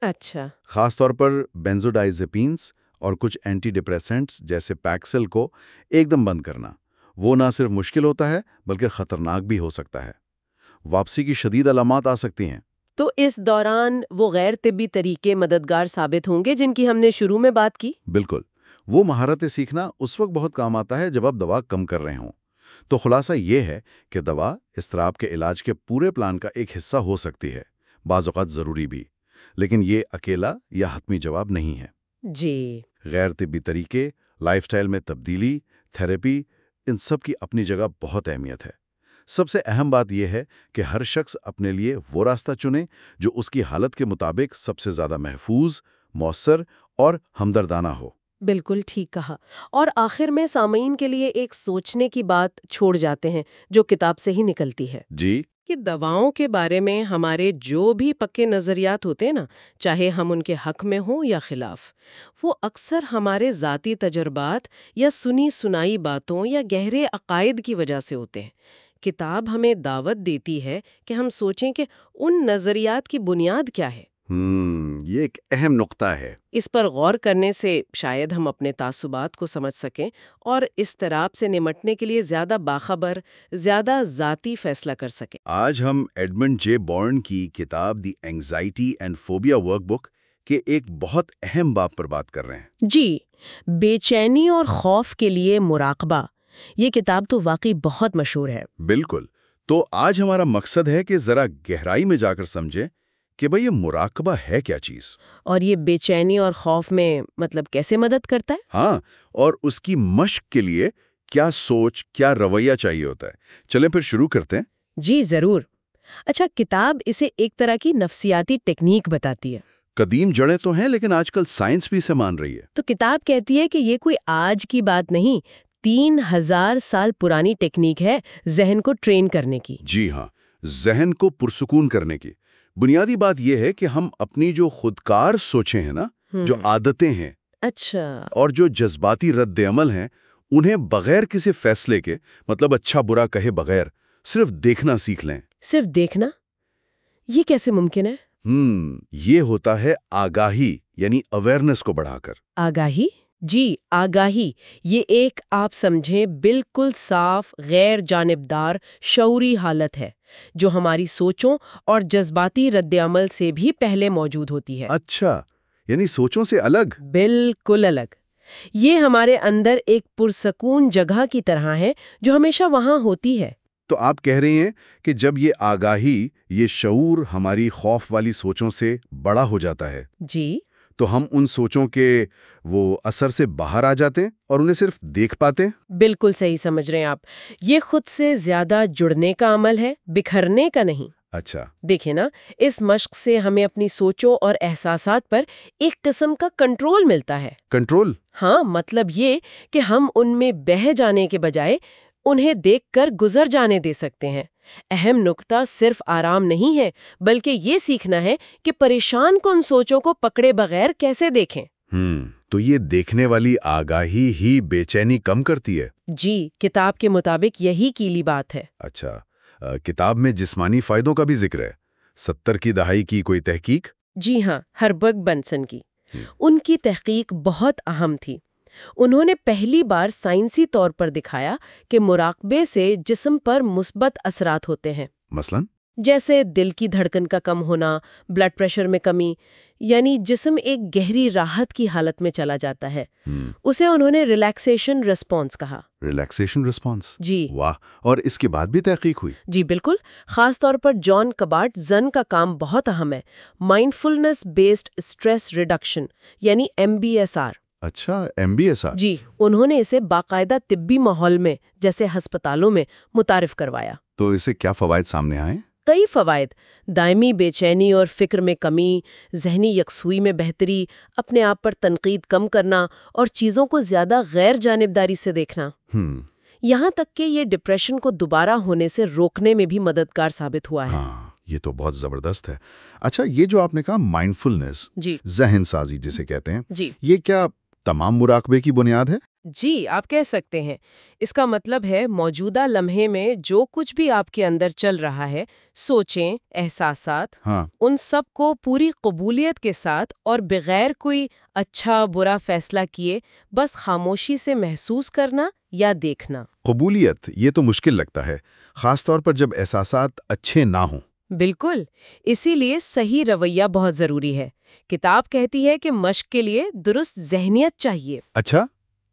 اچھا۔ خاص طور پر بینزوڈائزپینز اور کچھ اینٹی ڈپریسنٹس جیسے پیکسل کو ایک دم بند کرنا، وہ نہ صرف مشکل ہوتا ہے بلکہ خطرناک بھی ہو سکتا ہے۔ واپسی کی شدید علامات آ سکتی ہیں۔ تو اس دوران وہ غیر طبی طریقے مددگار ثابت ہوں گے جن کی ہم نے شروع میں بات کی؟ بالکل، وہ مہارتیں سیکھنا اس وقت بہت کام آتا ہے جب آپ دوا کم کر رہے ہوں۔ تو خلاصہ یہ ہے کہ دوا اضطراب کے علاج کے پورے پلان کا ایک حصہ ہو سکتی ہے، بعض اوقات ضروری بھی، لیکن یہ اکیلا یا حتمی جواب نہیں ہے۔ جی۔ غیر طبی طریقے، لائف سٹائل میں تبدیلی، تھراپی، ان سب کی اپنی جگہ بہت اہمیت ہے۔ سب سے اہم بات یہ ہے کہ ہر شخص اپنے لیے وہ راستہ چنے جو اس کی حالت کے مطابق سب سے زیادہ محفوظ، مؤثر اور ہمدردانہ ہو۔ بالکل ٹھیک کہا۔ اور آخر میں سامعین کے لیے ایک سوچنے کی بات چھوڑ جاتے ہیں جو کتاب سے ہی نکلتی ہے۔ جی، کہ دواؤں کے بارے میں ہمارے جو بھی پکے نظریات ہوتے ہیں نا، چاہے ہم ان کے حق میں ہوں یا خلاف، وہ اکثر ہمارے ذاتی تجربات یا سنی سنائی باتوں یا گہرے عقائد کی وجہ سے ہوتے ہیں۔ کتاب ہمیں دعوت دیتی ہے کہ ہم سوچیں کہ ان نظریات کی بنیاد کیا ہے۔ یہ ایک اہم نقطہ ہے۔ اس پر غور کرنے سے شاید ہم اپنے تعصبات کو سمجھ سکیں اور اضطراب سے نمٹنے کے لیے زیادہ باخبر، زیادہ ذاتی فیصلہ کر سکیں۔ آج ہم ایڈمنڈ جے بورن کی کتاب the anxiety and phobia workbook کے ایک بہت اہم باب پر بات کر رہے ہیں۔ جی، بے چینی اور خوف کے لیے مراقبہ۔ یہ کتاب تو واقعی بہت مشہور ہے۔ بالکل۔ تو آج ہمارا مقصد ہے کہ ذرا گہرائی میں جا کر سمجھیں کہ بھئی یہ مراقبہ ہے کیا چیز، اور یہ بے چینی اور خوف میں کیسے مدد کرتا ہے؟ ہاں، اور اس کی مشق کے لیے کیا سوچ، کیا رویہ چاہیے ہوتا ہے۔ چلیں پھر شروع کرتے ہیں۔ جی ضرور۔ اچھا، کتاب اسے ایک طرح کی نفسیاتی ٹیکنیک بتاتی ہے۔ قدیم جڑیں تو ہیں لیکن آج کل سائنس بھی اسے مان رہی ہے۔ تو کتاب کہتی ہے کہ یہ کوئی آج کی بات نہیں، 3000 سال پرانی ٹیکنیک ہے ذہن کو ٹرین کرنے کی۔ جی ہاں، ذہن کو پرسکون کرنے کی بنیادی بات یہ ہے کہ ہم اپنی جو خودکار سوچیں ہیں نا، جو عادتیں ہیں اچھا۔ اور جو جذباتی رد عمل ہیں، انہیں بغیر کسی فیصلے کے، مطلب اچھا برا کہے بغیر، صرف دیکھنا سیکھ لیں۔ صرف دیکھنا؟ یہ کیسے ممکن ہے؟ یہ ہوتا ہے آگاہی، یعنی اویئرنس کو بڑھا کر۔ آگاہی؟ جی، آگاہی یہ ایک آپ سمجھیں بالکل صاف غیر جانبدار شعوری حالت ہے جو ہماری سوچوں اور جذباتی رد عمل سے بھی پہلے موجود ہوتی ہے۔ اچھا، یعنی سوچوں سے الگ؟ بالکل الگ۔ یہ ہمارے اندر ایک پرسکون جگہ کی طرح ہے جو ہمیشہ وہاں ہوتی ہے۔ تو آپ کہہ رہی ہیں کہ جب یہ آگاہی، یہ شعور ہماری خوف والی سوچوں سے بڑا ہو جاتا ہے، جی، تو ہم ان سوچوں کے وہ اثر سے باہر آ جاتے ہیں اور انہیں صرف دیکھ پاتے ہیں۔ بالکل صحیح سمجھ رہے ہیں آپ۔ یہ خود سے زیادہ جڑنے کا عمل ہے، بکھرنے کا نہیں۔ اچھا، دیکھیں نا، اس مشق سے ہمیں اپنی سوچوں اور احساسات پر ایک قسم کا کنٹرول ملتا ہے۔ کنٹرول؟ ہاں، مطلب یہ کہ ہم ان میں بہہ جانے کے بجائے انہیں دیکھ کر گزر جانے دے سکتے ہیں۔ اہم نکتہ صرف آرام نہیں ہے، بلکہ یہ سیکھنا ہے کہ پریشان کن سوچوں کو پکڑے بغیر کیسے دیکھیں۔ تو یہ دیکھنے والی آگاہی ہی بے چینی کم کرتی ہے؟ جی، کتاب کے مطابق یہی کیلی بات ہے۔ اچھا، کتاب میں جسمانی فائدوں کا بھی ذکر ہے۔ 70 کی دہائی کی کوئی تحقیق؟ جی ہاں، ہربرگ بنسن کی۔ ان کی تحقیق بہت اہم تھی۔ انہوں نے پہلی بار سائنسی طور پر دکھایا کہ مراقبے سے جسم پر مثبت اثرات ہوتے ہیں۔ مثلاً؟ جیسے دل کی دھڑکن کا کم ہونا، بلڈ پریشر میں کمی، یعنی جسم ایک گہری راحت کی حالت میں چلا جاتا ہے۔ اسے انہوں نے ریلیکسیشن ریسپانس کہا۔ Relaxation response? جی، واہ! اور اس کے بعد بھی تحقیق ہوئی؟ جی بالکل۔ خاص طور پر جان کبارٹ زن کا کام بہت اہم ہے، مائنڈفلنس بیسڈ اسٹریس ریڈکشن، یعنی MBSR۔ اچھا، MBSR؟ جی، انہوں نے اسے باقاعدہ طبی ماحول میں جیسے ہسپتالوں میں متعارف کروایا۔ تو اسے کیا فوائد سامنے آئے؟ کئی فوائد: دائمی بے چینی اور فکر میں کمی، ذہنی یکسوئی میں بہتری، اپنے آپ پر تنقید کم کرنا اور چیزوں کو زیادہ غیر جانبداری سے دیکھنا۔ یہاں تک کہ یہ ڈپریشن کو دوبارہ ہونے سے روکنے میں بھی مددگار ثابت ہوا ہے۔ ہاں، یہ تو بہت زبردست ہے۔ اچھا، یہ جو آپ نے کہا مائنڈفلنس، جی، ذہن سازی جسے کہتے ہیں، جی، یہ کیا تمام مراقبے کی بنیاد ہے؟ جی، آپ کہہ سکتے ہیں۔ اس کا مطلب ہے موجودہ لمحے میں جو کچھ بھی آپ کے اندر چل رہا ہے، سوچیں، احساسات، ہاں، ان سب کو پوری قبولیت کے ساتھ اور بغیر کوئی اچھا برا فیصلہ کیے بس خاموشی سے محسوس کرنا یا دیکھنا۔ قبولیت، یہ تو مشکل لگتا ہے، خاص طور پر جب احساسات اچھے نہ ہوں۔ بالکل، اسی لیے صحیح رویہ بہت ضروری ہے۔ کتاب کہتی ہے کہ مشق کے لیے درست ذہنیت چاہیے۔ اچھا،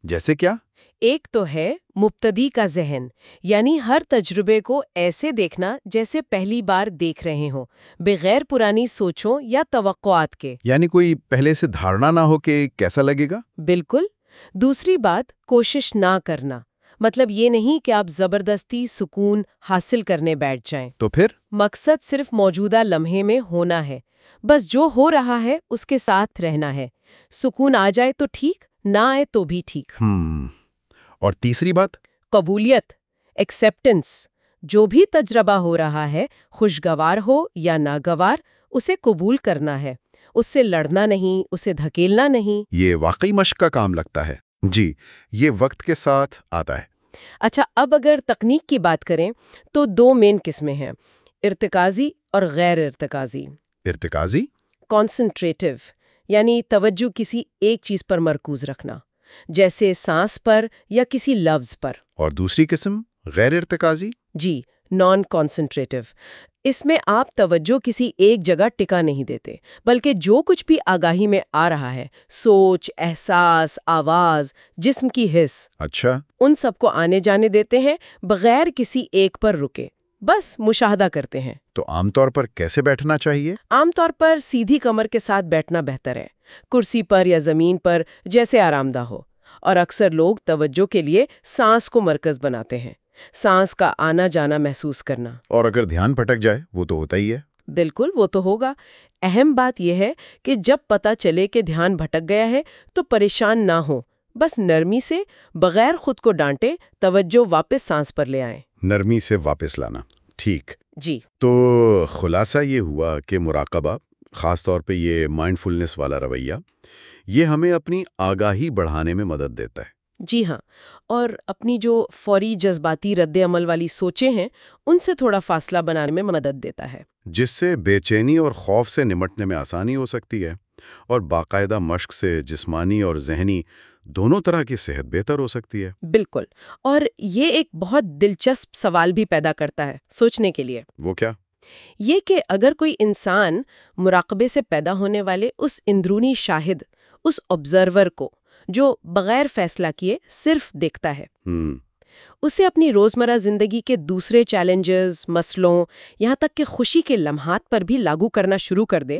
جیسے کیا؟ ایک تو ہے مبتدی کا ذہن، یعنی ہر تجربے کو ایسے دیکھنا جیسے پہلی بار دیکھ رہے ہوں، بغیر پرانی سوچوں یا توقعات کے۔ یعنی کوئی پہلے سے دھارنا نہ ہو کہ کیسا لگے گا؟ بالکل۔ دوسری بات، کوشش نہ کرنا، مطلب یہ نہیں کہ آپ زبردستی سکون حاصل کرنے بیٹھ جائیں۔ تو پھر؟ مقصد صرف موجودہ لمحے میں ہونا ہے، بس جو ہو رہا ہے اس کے ساتھ رہنا ہے۔ سکون آ جائے تو ٹھیک، نہ آئے تو بھی ٹھیک۔ اور تیسری بات؟ قبولیت، ایکسیپٹنس۔ جو بھی تجربہ ہو رہا ہے، خوشگوار ہو یا ناگوار، اسے قبول کرنا ہے، اس سے لڑنا نہیں، اسے دھکیلنا نہیں۔ یہ واقعی مشق کا کام لگتا ہے۔ جی، یہ وقت کے ساتھ آتا ہے۔ اچھا، اب اگر تکنیک کی بات کریں تو 2 مین قسمیں ہیں، ارتکازی اور غیر ارتکازی۔ ارتکازی؟ کانسنٹریٹو، یعنی توجہ کسی ایک چیز پر مرکوز رکھنا، جیسے سانس پر یا کسی لفظ پر۔ اور دوسری قسم غیر ارتکازی؟ جی، نان کانسنٹریٹو۔ اس میں آپ توجہ کسی ایک جگہ ٹکا نہیں دیتے، بلکہ جو کچھ بھی آگاہی میں آ رہا ہے، سوچ، احساس، آواز، جسم کی حس، اچھا، ان سب کو آنے جانے دیتے ہیں بغیر کسی ایک پر رکے، بس مشاہدہ کرتے ہیں۔ تو عام طور پر کیسے بیٹھنا چاہیے؟ عام طور پر سیدھی کمر کے ساتھ بیٹھنا بہتر ہے، کرسی پر یا زمین پر، جیسے آرام دہ ہو، اور اکثر لوگ توجہ کے لیے سانس کو مرکز بناتے ہیں، سانس کا آنا جانا محسوس کرنا۔ اور اگر دھیان بھٹک جائے وہ تو ہوتا ہی ہے۔ بالکل، وہ تو ہوگا۔ اہم بات یہ ہے کہ جب پتہ چلے کہ دھیان بھٹک گیا ہے تو پریشان نہ ہو، بس نرمی سے بغیر خود کو ڈانٹے توجہ واپس سانس پر لے آئیں۔ نرمی سے واپس لانا، ٹھیک۔ جی، تو خلاصہ یہ ہوا کہ مراقبہ، خاص طور پہ یہ مائنڈ فلنس والا رویہ، یہ ہمیں اپنی آگاہی بڑھانے میں مدد دیتا ہے۔ جی ہاں، اور اپنی جو فوری جذباتی رد عمل والی سوچیں ہیں ان سے تھوڑا فاصلہ بنانے میں مدد دیتا ہے، جس سے بے چینی اور خوف سے نمٹنے میں آسانی ہو سکتی ہے، اور باقاعدہ مشق سے جسمانی اور ذہنی دونوں طرح کی صحت بہتر ہو سکتی ہے۔ بالکل۔ اور یہ ایک بہت دلچسپ سوال بھی پیدا کرتا ہے سوچنے کے لیے، وہ کیا؟ یہ کہ اگر کوئی انسان مراقبے سے پیدا ہونے والے اس اندرونی شاہد، اس آبزرور کو جو بغیر فیصلہ کیے صرف دیکھتا ہے، اسے اپنی روزمرہ زندگی کے دوسرے چیلنجز، مسئلوں، یہاں تک کہ خوشی کے لمحات پر بھی لاگو کرنا شروع کر دے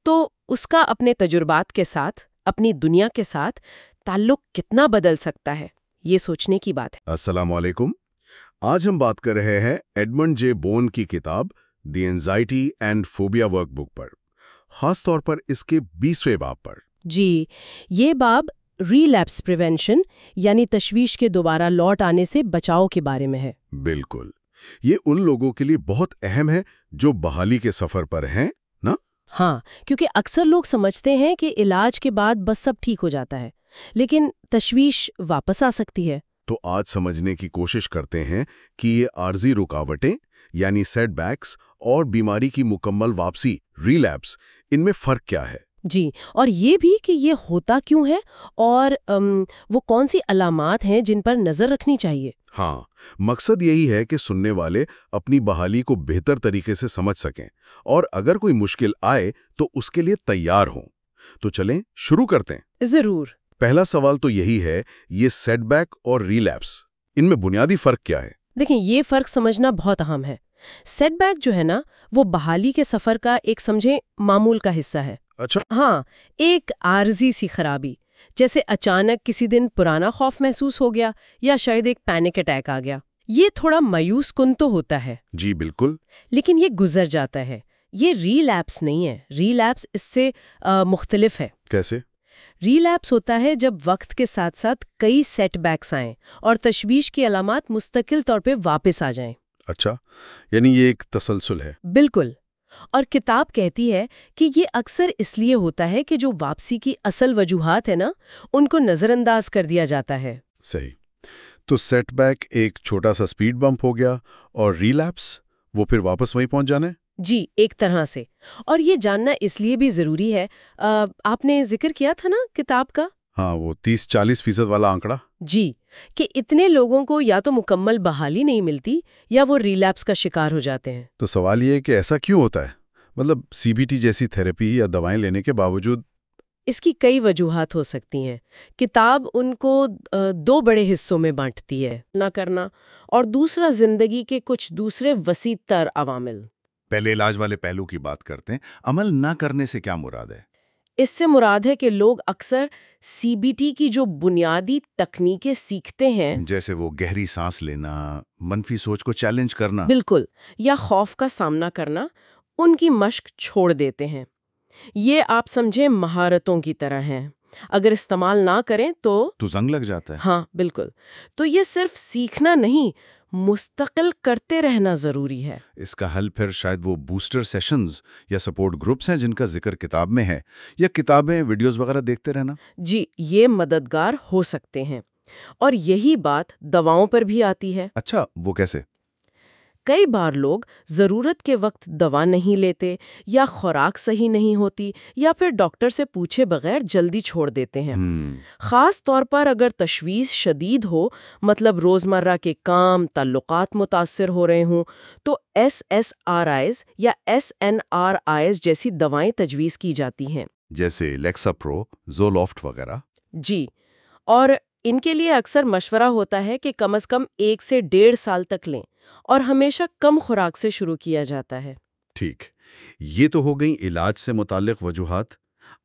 تو اس کا اپنے تجربات کے ساتھ، اپنی دنیا کے ساتھ تعلق کتنا بدل سکتا ہے، یہ سوچنے کی بات ہے۔ السلام علیکم۔ آج ہم بات کر رہے ہیں ایڈمنڈ جے بون کی کتاب دی اینزائٹی اینڈ فوبیا ورک بک پر، خاص طور پر اس کے 20ویں باب پر۔ جی، یہ باب ریلیپس پریونشن یعنی تشویش کے دوبارہ لوٹ آنے سے بچاؤ کے بارے میں ہے۔ بالکل، یہ ان لوگوں کے لیے بہت اہم ہے جو بحالی کے سفر پر ہیں نا؟ ہاں، کیونکہ اکثر لوگ سمجھتے ہیں کہ علاج کے بعد بس سب ٹھیک ہو جاتا ہے، لیکن تشویش واپس آ سکتی ہے۔ تو آج سمجھنے کی کوشش کرتے ہیں کہ یہ عارضی رکاوٹیں یعنی سیٹ بیکس اور بیماری کی مکمل واپسی ریلیپس، ان میں فرق کیا ہے؟ جی، اور یہ بھی کہ یہ ہوتا کیوں ہے اور وہ کون سی علامات ہیں جن پر نظر رکھنی چاہیے۔ ہاں، مقصد یہی ہے کہ سننے والے اپنی بحالی کو بہتر طریقے سے سمجھ سکیں، اور اگر کوئی مشکل آئے تو اس کے لیے تیار ہوں۔ تو چلیں شروع کرتے ہیں۔ ضرور۔ پہلا سوال تو یہی ہے، یہ سیٹ بیک اور ریلیپس، ان میں بنیادی فرق کیا ہے؟ دیکھیں، یہ فرق سمجھنا بہت اہم ہے۔ سیٹ بیک جو ہے نا، وہ بحالی کے سفر کا ایک سمجھے معمول کا حصہ ہے۔ اچھا۔ ہاں، ایک عارضی سی خرابی، جیسے اچانک کسی دن پرانا خوف محسوس ہو گیا یا شاید ایک پینک اٹیک آ گیا۔ یہ تھوڑا مایوس کن تو ہوتا ہے، جی بالکل، لیکن یہ گزر جاتا ہے۔ یہ ریلیپس نہیں ہے، ریلیپس اس سے مختلف ہے۔ کیسے؟ ریلیپس ہوتا ہے جب وقت کے ساتھ ساتھ کئی سیٹ بیکس آئیں اور تشویش کی علامات مستقل طور پہ واپس آ جائیں۔ اچھا، یعنی یہ ایک تسلسل ہے۔ بالکل، اور کتاب کہتی ہے کہ یہ اکثر اس لیے ہوتا ہے کہ جو واپسی کی اصل وجوہات ہیں نا، ان کو نظر انداز کر دیا جاتا ہے۔ صحیح۔ تو سیٹ بیک ایک چھوٹا سا سپیڈ بمپ ہو گیا، اور ریلیپس وہ پھر واپس وہیں پہنچ جانا ہے؟ جی، ایک طرح سے۔ اور یہ جاننا اس لیے بھی ضروری ہے، آپ نے ذکر کیا تھا نا کتاب کا، ہاں، وہ 30-40% والا آنکڑا۔ جی، کہ اتنے لوگوں کو یا تو مکمل بحالی نہیں ملتی یا وہ ریلیپس کا شکار ہو جاتے ہیں۔ تو سوال یہ ہے کہ ایسا کیوں ہوتا ہے؟ مطلب سی بی ٹی جیسی تھراپی یا دوائیں لینے کے باوجود؟ اس کی کئی وجوہات ہو سکتی ہیں۔ کتاب ان کو 2 بڑے حصوں میں بانٹتی ہے، نہ کرنا اور دوسرا زندگی کے کچھ دوسرے وسیع تر عوامل۔ پہلے علاج والے پہلو کی بات کرتے ہیں، عمل نہ کرنے سے کیا مراد ہے؟ اس سے مراد ہے کہ لوگ اکثر سی بی ٹی کی جو بنیادی تکنیکیں سیکھتے ہیں، جیسے وہ گہری سانس لینا، منفی سوچ کو چیلنج کرنا، بالکل، یا خوف کا سامنا کرنا، ان کی مشق چھوڑ دیتے ہیں۔ یہ آپ سمجھیں مہارتوں کی طرح ہیں، اگر استعمال نہ کریں تو زنگ لگ جاتا ہے۔ ہاں بالکل، تو یہ صرف سیکھنا نہیں، مستقل کرتے رہنا ضروری ہے۔ اس کا حل پھر شاید وہ بوسٹر سیشنز یا سپورٹ گروپس ہیں جن کا ذکر کتاب میں ہے، یا کتابیں، ویڈیوز وغیرہ دیکھتے رہنا۔ جی، یہ مددگار ہو سکتے ہیں، اور یہی بات دواؤں پر بھی آتی ہے۔ اچھا، وہ کیسے؟ کئی بار لوگ ضرورت کے وقت دوا نہیں لیتے، یا خوراک صحیح نہیں ہوتی، یا پھر ڈاکٹر سے پوچھے بغیر جلدی چھوڑ دیتے ہیں۔ خاص طور پر اگر تشویش شدید ہو، مطلب روزمرہ کے کام، تعلقات متاثر ہو رہے ہوں، تو SSRIs یا SNRIs جیسی دوائیں تجویز کی جاتی ہیں، جیسے لیکساپرو، زولافٹ وغیرہ۔ جی، اور ان کے لیے اکثر مشورہ ہوتا ہے کہ کم از کم 1 سے 1.5 سال تک لیں، اور ہمیشہ کم خوراک سے شروع کیا جاتا ہے۔ ٹھیک، یہ تو ہو گئی علاج سے متعلق وجوہات۔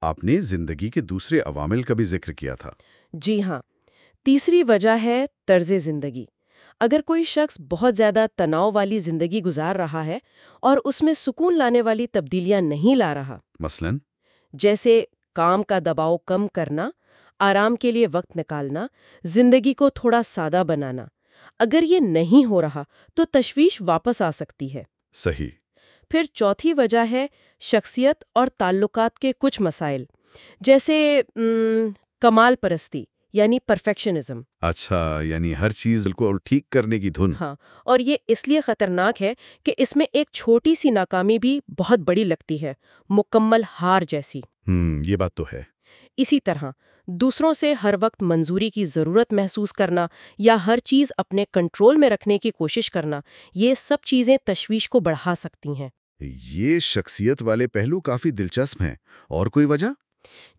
آپ نے زندگی کے دوسرے عوامل کا بھی ذکر کیا تھا۔ جی ہاں، تیسری وجہ ہے طرز زندگی۔ اگر کوئی شخص بہت زیادہ تناؤ والی زندگی گزار رہا ہے اور اس میں سکون لانے والی تبدیلیاں نہیں لا رہا، مثلاً جیسے کام کا دباؤ کم کرنا، آرام کے لیے وقت نکالنا، زندگی کو تھوڑا سادہ بنانا، اگر یہ نہیں ہو رہا تو تشویش واپس آ سکتی ہے۔ صحیح۔ پھر چوتھی وجہ ہے شخصیت اور تعلقات کے کچھ مسائل، جیسے کمال پرستی یعنی پرفیکشنزم۔ اچھا، یعنی ہر چیز کو ٹھیک کرنے کی دھن۔ ہاں، اور یہ اس لیے خطرناک ہے کہ اس میں ایک چھوٹی سی ناکامی بھی بہت بڑی لگتی ہے، مکمل ہار جیسی۔ یہ بات تو ہے۔ اسی طرح دوسروں سے ہر وقت منظوری کی ضرورت محسوس کرنا یا ہر چیز اپنے کنٹرول میں رکھنے کی کوشش کرنا، یہ سب چیزیں تشویش کو بڑھا سکتی ہیں۔ یہ شخصیت والے پہلو کافی دلچسپ ہیں۔ اور کوئی وجہ؟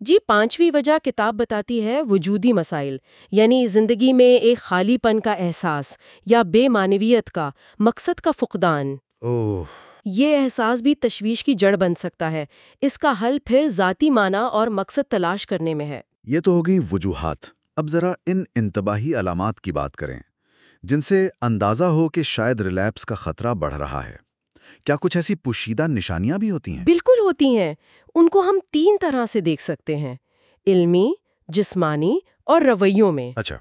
جی، پانچویں وجہ کتاب بتاتی ہے وجودی مسائل، یعنی زندگی میں ایک خالی پن کا احساس یا بے معنویت کا، مقصد کا فقدان۔ اوہ، یہ احساس بھی تشویش کی جڑ بن سکتا ہے۔ اس کا حل پھر ذاتی معنی اور مقصد تلاش کرنے میں ہے۔ یہ تو ہو گئی وجوہات۔ اب ذرا ان انتباہی علامات کی بات کریں جن سے اندازہ ہو کہ شاید ریلیپس کا خطرہ بڑھ رہا ہے۔ کیا کچھ ایسی پوشیدہ نشانیاں بھی ہوتی ہیں؟ بالکل ہوتی ہیں۔ ان کو ہم 3 طرح سے دیکھ سکتے ہیں: علمی، جسمانی اور رویوں میں۔ اچھا،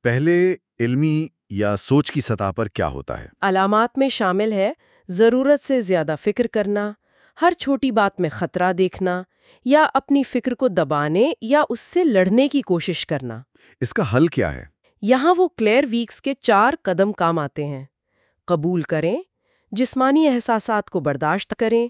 پہلے علمی یا سوچ کی سطح پر کیا ہوتا ہے؟ علامات میں شامل ہے ضرورت سے زیادہ فکر کرنا، ہر چھوٹی بات میں خطرہ دیکھنا، یا اپنی فکر کو دبانے یا اس سے لڑنے کی کوشش کرنا۔ اس کا حل کیا ہے؟ یہاں وہ کلیئر ویکس کے 4 قدم کام آتے ہیں: قبول کریں، جسمانی احساسات کو برداشت کریں،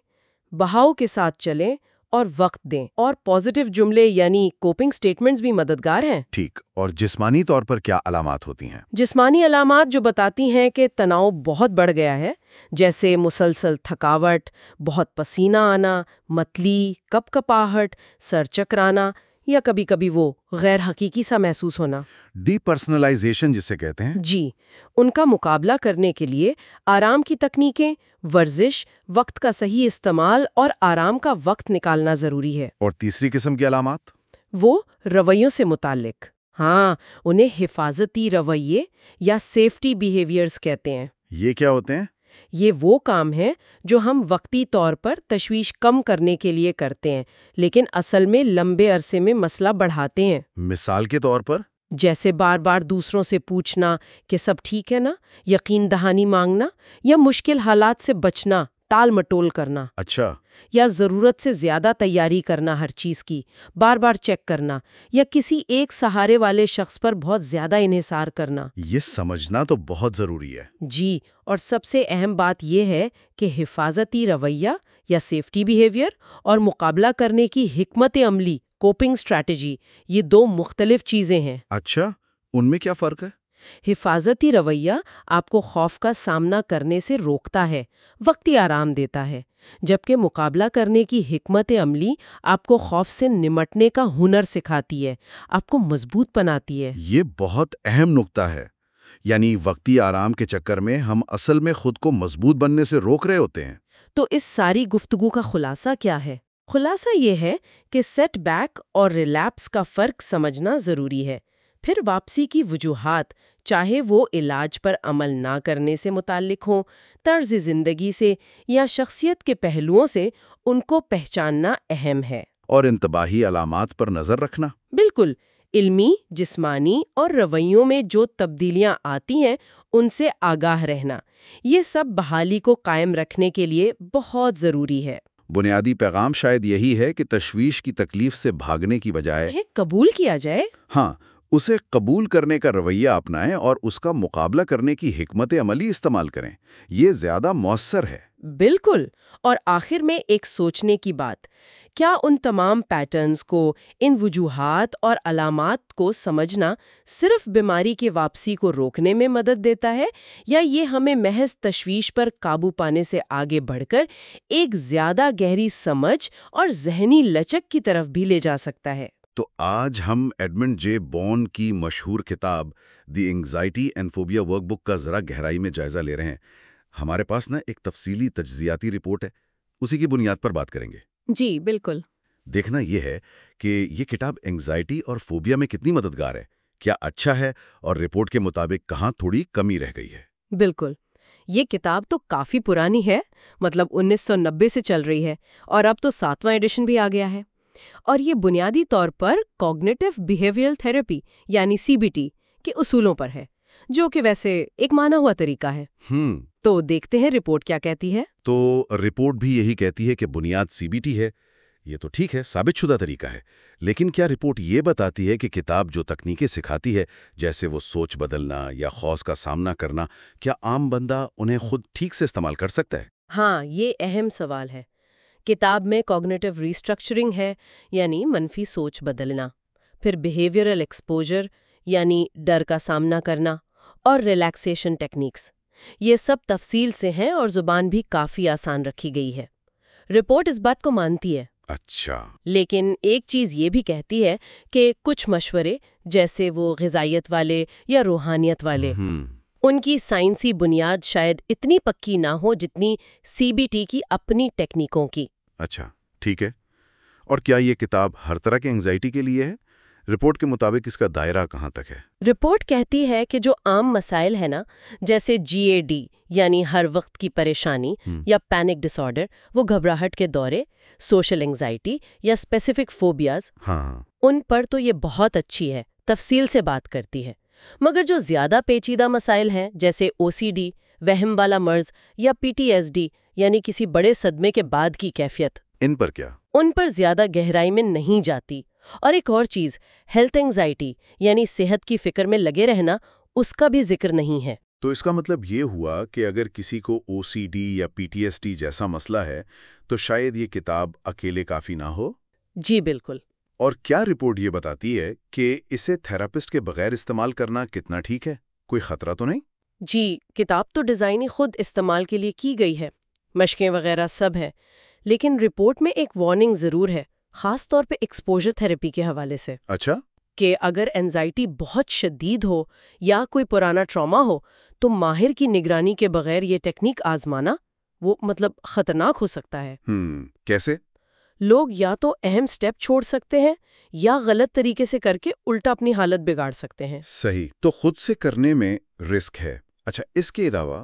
بہاؤ کے ساتھ چلیں اور وقت دیں۔ اور پازیٹیو جملے یعنی کوپنگ سٹیٹمنٹس بھی مددگار ہیں۔ ٹھیک، اور جسمانی طور پر کیا علامات ہوتی ہیں؟ جسمانی علامات جو بتاتی ہیں کہ تناؤ بہت بڑھ گیا ہے، جیسے مسلسل تھکاوٹ، بہت پسینہ آنا، متلی، کپ کپاہٹ، سر چکرانا، یا کبھی کبھی وہ غیر حقیقی سا محسوس ہونا۔ ڈی پرسنلائزیشن جسے کہتے ہیں۔ جی، ان کا مقابلہ کرنے کے لیے آرام کی تکنیکیں، ورزش، وقت کا صحیح استعمال اور آرام کا وقت نکالنا ضروری ہے۔ اور تیسری قسم کی علامات؟ وہ رویوں سے متعلق، ہاں، انہیں حفاظتی رویے یا سیفٹی بیہیویئرز کہتے ہیں۔ یہ کیا ہوتے ہیں؟ یہ وہ کام ہے جو ہم وقتی طور پر تشویش کم کرنے کے لیے کرتے ہیں، لیکن اصل میں لمبے عرصے میں مسئلہ بڑھاتے ہیں۔ مثال کے طور پر؟ جیسے بار بار دوسروں سے پوچھنا کہ سب ٹھیک ہے نا، یقین دہانی مانگنا، یا مشکل حالات سے بچنا، ٹال مٹول کرنا۔ اچھا، یا ضرورت سے زیادہ تیاری کرنا، ہر چیز کی بار بار چیک کرنا، یا کسی ایک سہارے والے شخص پر بہت زیادہ انحصار کرنا۔ یہ سمجھنا تو بہت ضروری ہے۔ جی، اور سب سے اہم بات یہ ہے کہ حفاظتی رویہ یا سیفٹی بیہیویئر اور مقابلہ کرنے کی حکمت عملی، کوپنگ اسٹریٹجی، یہ 2 مختلف چیزیں ہیں۔ اچھا، ان میں کیا فرق ہے؟ حفاظتی رویہ آپ کو خوف کا سامنا کرنے سے روکتا ہے، وقتی آرام دیتا ہے، جبکہ مقابلہ کرنے کی حکمت عملی آپ کو خوف سے نمٹنے کا ہنر سکھاتی ہے، آپ کو مضبوط بناتی ہے۔ یہ بہت اہم نکتہ ہے۔ یعنی وقتی آرام کے چکر میں ہم اصل میں خود کو مضبوط بننے سے روک رہے ہوتے ہیں۔ تو اس ساری گفتگو کا خلاصہ کیا ہے؟ خلاصہ یہ ہے کہ سیٹ بیک اور ریلیپس کا فرق سمجھنا ضروری ہے۔ پھر واپسی کی وجوہات، چاہے وہ علاج پر عمل نہ کرنے سے متعلق ہوں، طرز زندگی سے یا شخصیت کے پہلوؤں سے، ان کو پہچاننا اہم ہے۔ اور انتباہی علامات پر نظر رکھنا۔ بالکل، علمی، جسمانی اور رویوں میں جو تبدیلیاں آتی ہیں ان سے آگاہ رہنا، یہ سب بحالی کو قائم رکھنے کے لیے بہت ضروری ہے۔ بنیادی پیغام شاید یہی ہے کہ تشویش کی تکلیف سے بھاگنے کی بجائے انہیں قبول کیا جائے۔ ہاں، اسے قبول کرنے کا رویہ اپنائیں اور اس کا مقابلہ کرنے کی حکمت عملی استعمال کریں۔ یہ زیادہ مؤثر ہے۔ بالکل، اور آخر میں ایک سوچنے کی بات، کیا ان تمام پیٹرنز کو، ان وجوہات اور علامات کو سمجھنا صرف بیماری کی واپسی کو روکنے میں مدد دیتا ہے، یا یہ ہمیں محض تشویش پر قابو پانے سے آگے بڑھ کر ایک زیادہ گہری سمجھ اور ذہنی لچک کی طرف بھی لے جا سکتا ہے؟ تو آج ہم ایڈمنڈ جے بون کی مشہور کتاب the anxiety and phobia workbook کا ذرا گہرائی میں جائزہ لے رہے ہیں۔ ہمارے پاس ایک تفصیلی تجزیاتی رپورٹ ہے، اسی کی بنیاد پر بات کریں گے۔ جی بالکل۔ دیکھنا یہ ہے کہ یہ کتاب اینگزائٹی اور فوبیا میں کتنی مددگار ہے، کیا اچھا ہے اور رپورٹ کے مطابق کہاں تھوڑی کمی رہ گئی ہے؟ بالکل. یہ کتاب تو کافی پرانی ہے، مطلب 1990 سے چل رہی ہے، اور اب تو 7واں ایڈیشن بھی آ گیا ہے. اور یہ بنیادی طور پر کوگنیٹو بیہیویئرل تھراپی یعنی CBT کے اصولوں پر ہے، جو کہ ویسے ایک مانا ہوا طریقہ ہے. تو دیکھتے ہیں رپورٹ کیا کہتی ہے. تو رپورٹ بھی یہی کہتی ہے کہ بنیاد CBT ہے. یہ تو ٹھیک ہے، ثابت شدہ طریقہ ہے. لیکن کیا رپورٹ یہ بتاتی ہے کہ کتاب جو تکنیکیں سکھاتی ہے، جیسے وہ سوچ بدلنا یا خوف کا سامنا کرنا، کیا عام بندہ انہیں خود ٹھیک سے استعمال کر سکتا ہے؟ ہاں، یہ اہم سوال ہے. کتاب میں کوگنیٹو ریسٹرکچرنگ ہے، یعنی منفی سوچ بدلنا، پھر بیہیویئرل ایکسپوجر یعنی ڈر کا سامنا کرنا، اور ریلیکسیشن ٹیکنیکس. یہ سب تفصیل سے ہیں اور زبان بھی کافی آسان رکھی گئی ہے. رپورٹ اس بات کو مانتی ہے. اچھا. لیکن ایک چیز یہ بھی کہتی ہے کہ کچھ مشورے، جیسے وہ غذائیت والے یا روحانیت والے، ان کی سائنسی بنیاد شاید اتنی پکی نہ ہو جتنی CBT کی اپنی ٹیکنیکوں کی. اچھا، ٹھیک ہے. اور کیا یہ کتاب ہر طرح کے انگزائٹی کے لیے ہے؟ رپورٹ کے مطابق اس کا دائرہ کہاں تک ہے؟ رپورٹ کہتی ہے کہ جو عام مسائل ہیں نا، جیسے GAD یعنی ہر وقت کی پریشانی یا پینک ڈس آرڈر، وہ گھبراہٹ کے دورے، سوشل انگزائٹی یا اسپیسیفک فوبیاز، ان پر تو یہ بہت اچھی ہے، تفصیل سے بات کرتی ہے. مگر جو زیادہ پیچیدہ مسائل ہیں، جیسے OCD، وہم والا مرض، یا PTSD یعنی کسی بڑے صدمے کے بعد کی کیفیت، ان پر کیا؟ ان پر زیادہ گہرائی میں نہیں جاتی. اور ایک اور چیز، ہیلتھ انگزائٹی یعنی صحت کی فکر میں لگے رہنا، اس کا بھی ذکر نہیں ہے. تو اس کا مطلب یہ ہوا کہ اگر کسی کو OCD یا PTSD جیسا مسئلہ ہے تو شاید یہ کتاب اکیلے کافی نہ ہو؟ جی بالکل. اور کیا رپورٹ یہ بتاتی ہے کہ اسے تھراپسٹ کے بغیر استعمال کرنا کتنا ٹھیک ہے؟ کوئی خطرہ تو نہیں؟ جی، کتاب تو ڈیزائن ہی خود استعمال کے لیے کی گئی ہے، مشقیں وغیرہ سب ہے. لیکن رپورٹ میں ایک وارننگ ضرور ہے، خاص طور پہ ایکسپوجر تھراپی کے حوالے سے. اچھا. کہ اگر اینزائٹی بہت شدید ہو یا کوئی پرانا ٹراما ہو تو ماہر کی نگرانی کے بغیر یہ ٹیکنیک آزمانا وہ خطرناک ہو سکتا ہے. کیسے؟ لوگ یا تو اہم سٹیپ چھوڑ سکتے ہیں یا غلط طریقے سے کر کے الٹا اپنی حالت بگاڑ سکتے ہیں. صحیح. تو خود سے کرنے میں رسک ہے. اچھا، اس کے علاوہ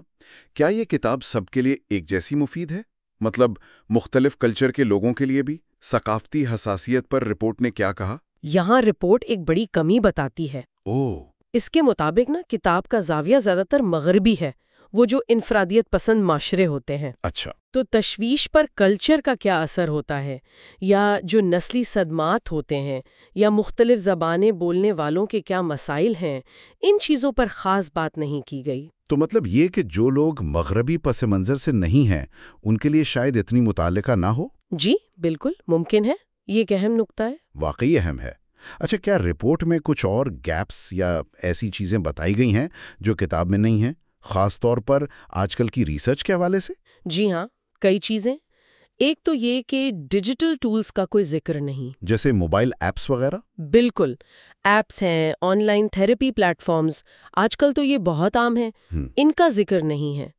کیا یہ کتاب سب کے لیے ایک جیسی مفید ہے؟ مطلب مختلف کلچر کے لوگوں کے لیے بھی؟ ثقافتی حساسیت پر رپورٹ نے کیا کہا؟ یہاں رپورٹ ایک بڑی کمی بتاتی ہے. اس کے مطابق کتاب کا زاویہ زیادہ تر مغربی ہے، وہ جو انفرادیت پسند معاشرے ہوتے ہیں. اچھا. تو تشویش پر کلچر کا کیا اثر ہوتا ہے، یا جو نسلی صدمات ہوتے ہیں، یا مختلف زبانیں بولنے والوں کے کیا مسائل ہیں، ان چیزوں پر خاص بات نہیں کی گئی. تو مطلب یہ کہ جو لوگ مغربی پس منظر سے نہیں ہیں ان کے لیے شاید اتنی متعلقہ نہ ہو؟ جی بالکل ممکن ہے. یہ ایک اہم نقطہ ہے. واقعی اہم ہے. اچھا، کیا رپورٹ میں کچھ اور گیپس یا ایسی چیزیں بتائی گئی ہیں جو کتاب میں نہیں ہیں، خاص طور پر آج کل کی ریسرچ کے حوالے سے؟ جی ہاں، کئی چیزیں. ایک تو یہ کہ ڈیجیٹل ٹولز کا کوئی ذکر نہیں، جیسے موبائل ایپس وغیرہ. بالکل. ایپس ہیں، online therapy platforms, آج کل تو یہ بہت عام ہیں، ان کا ذکر نہیں ہے.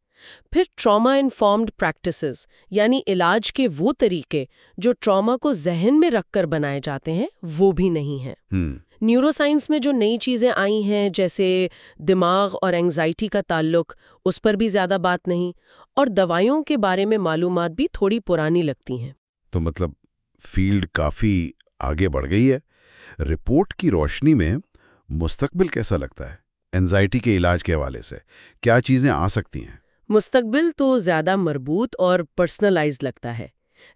پھر ٹراما انفارمڈ پریکٹسز یعنی علاج کے وہ طریقے جو ٹراما کو ذہن میں رکھ کر بنائے جاتے ہیں، وہ بھی نہیں ہیں. نیورو سائنس میں جو نئی چیزیں آئی ہیں، جیسے دماغ اور اینگزائٹی کا تعلق، اس پر بھی زیادہ بات نہیں. اور دوائیوں کے بارے میں معلومات بھی تھوڑی پرانی لگتی ہیں. تو مطلب فیلڈ کافی آگے بڑھ گئی ہے. رپورٹ کی روشنی میں مستقبل کیسا لگتا ہے؟ اینزائٹی کے علاج کے حوالے سے کیا چیزیں آ سکتی ہیں؟ مستقبل تو زیادہ مربوط اور پرسنلائز لگتا ہے.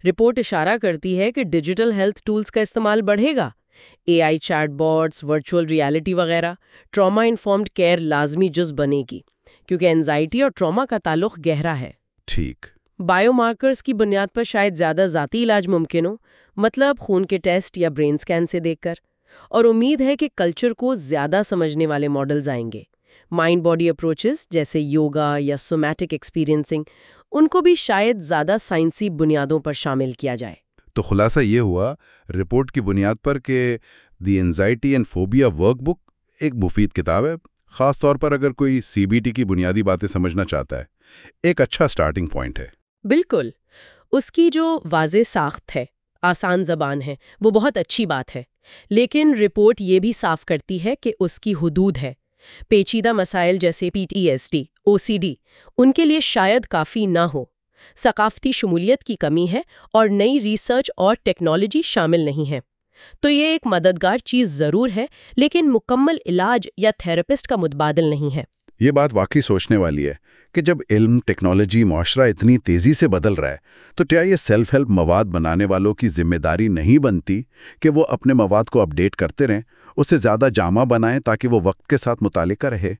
رپورٹ اشارہ کرتی ہے کہ ڈیجیٹل ہیلتھ ٹولز کا استعمال بڑھے گا. AI chat bots, virtual reality وغیرہ. ٹراما انفارمڈ کیئر لازمی جز بنے گی کیونکہ اینزائٹی اور ٹراما کا تعلق گہرا ہے. ٹھیک. بائیو مارکرز کی بنیاد پر شاید زیادہ ذاتی علاج ممکن ہو، مطلب خون کے ٹیسٹ یا برین سکین سے دیکھ کر. اور امید ہے کہ کلچر کو زیادہ سمجھنے والے ماڈلز آئیں گے. مائنڈ باڈی اپروچز جیسے یوگا یا سومیٹک ایکسپیرینسنگ، ان کو بھی شاید زیادہ سائنسی بنیادوں پر شامل کیا جائے. تو خلاصہ یہ ہوا رپورٹ کی بنیاد پر کہ دی اینزائٹی اینڈ فوبیا ورک بک ایک مفید کتاب ہے، خاص طور پر اگر کوئی CBT کی بنیادی باتیں سمجھنا چاہتا ہے. ایک اچھا سٹارٹنگ پوائنٹ ہے. بالکل. اس کی جو واضح ساخت ہے، آسان زبان ہے، وہ بہت اچھی بات ہے، لیکن رپورٹ یہ بھی صاف کرتی ہے کہ اس کی حدود ہے۔ پیچیدہ مسائل جیسے PTSD، OCD ان کے لیے شاید کافی نہ ہو۔ ثقافتی شمولیت کی کمی ہے اور نئی ریسرچ اور ٹیکنالوجی شامل نہیں ہے۔ تو یہ ایک مددگار چیز ضرور ہے، لیکن مکمل علاج یا تھراپسٹ کا متبادل نہیں ہے۔ یہ بات واقعی سوچنے والی ہے کہ جب علم، ٹیکنالوجی، معاشرہ اتنی تیزی سے بدل رہا ہے تو کیا یہ سیلف ہیلپ مواد بنانے والوں کی ذمہ داری نہیں بنتی کہ وہ اپنے مواد کو اپڈیٹ کرتے رہیں، اسے زیادہ جامع بنائیں تاکہ وہ وقت کے ساتھ متعلقہ رہے؟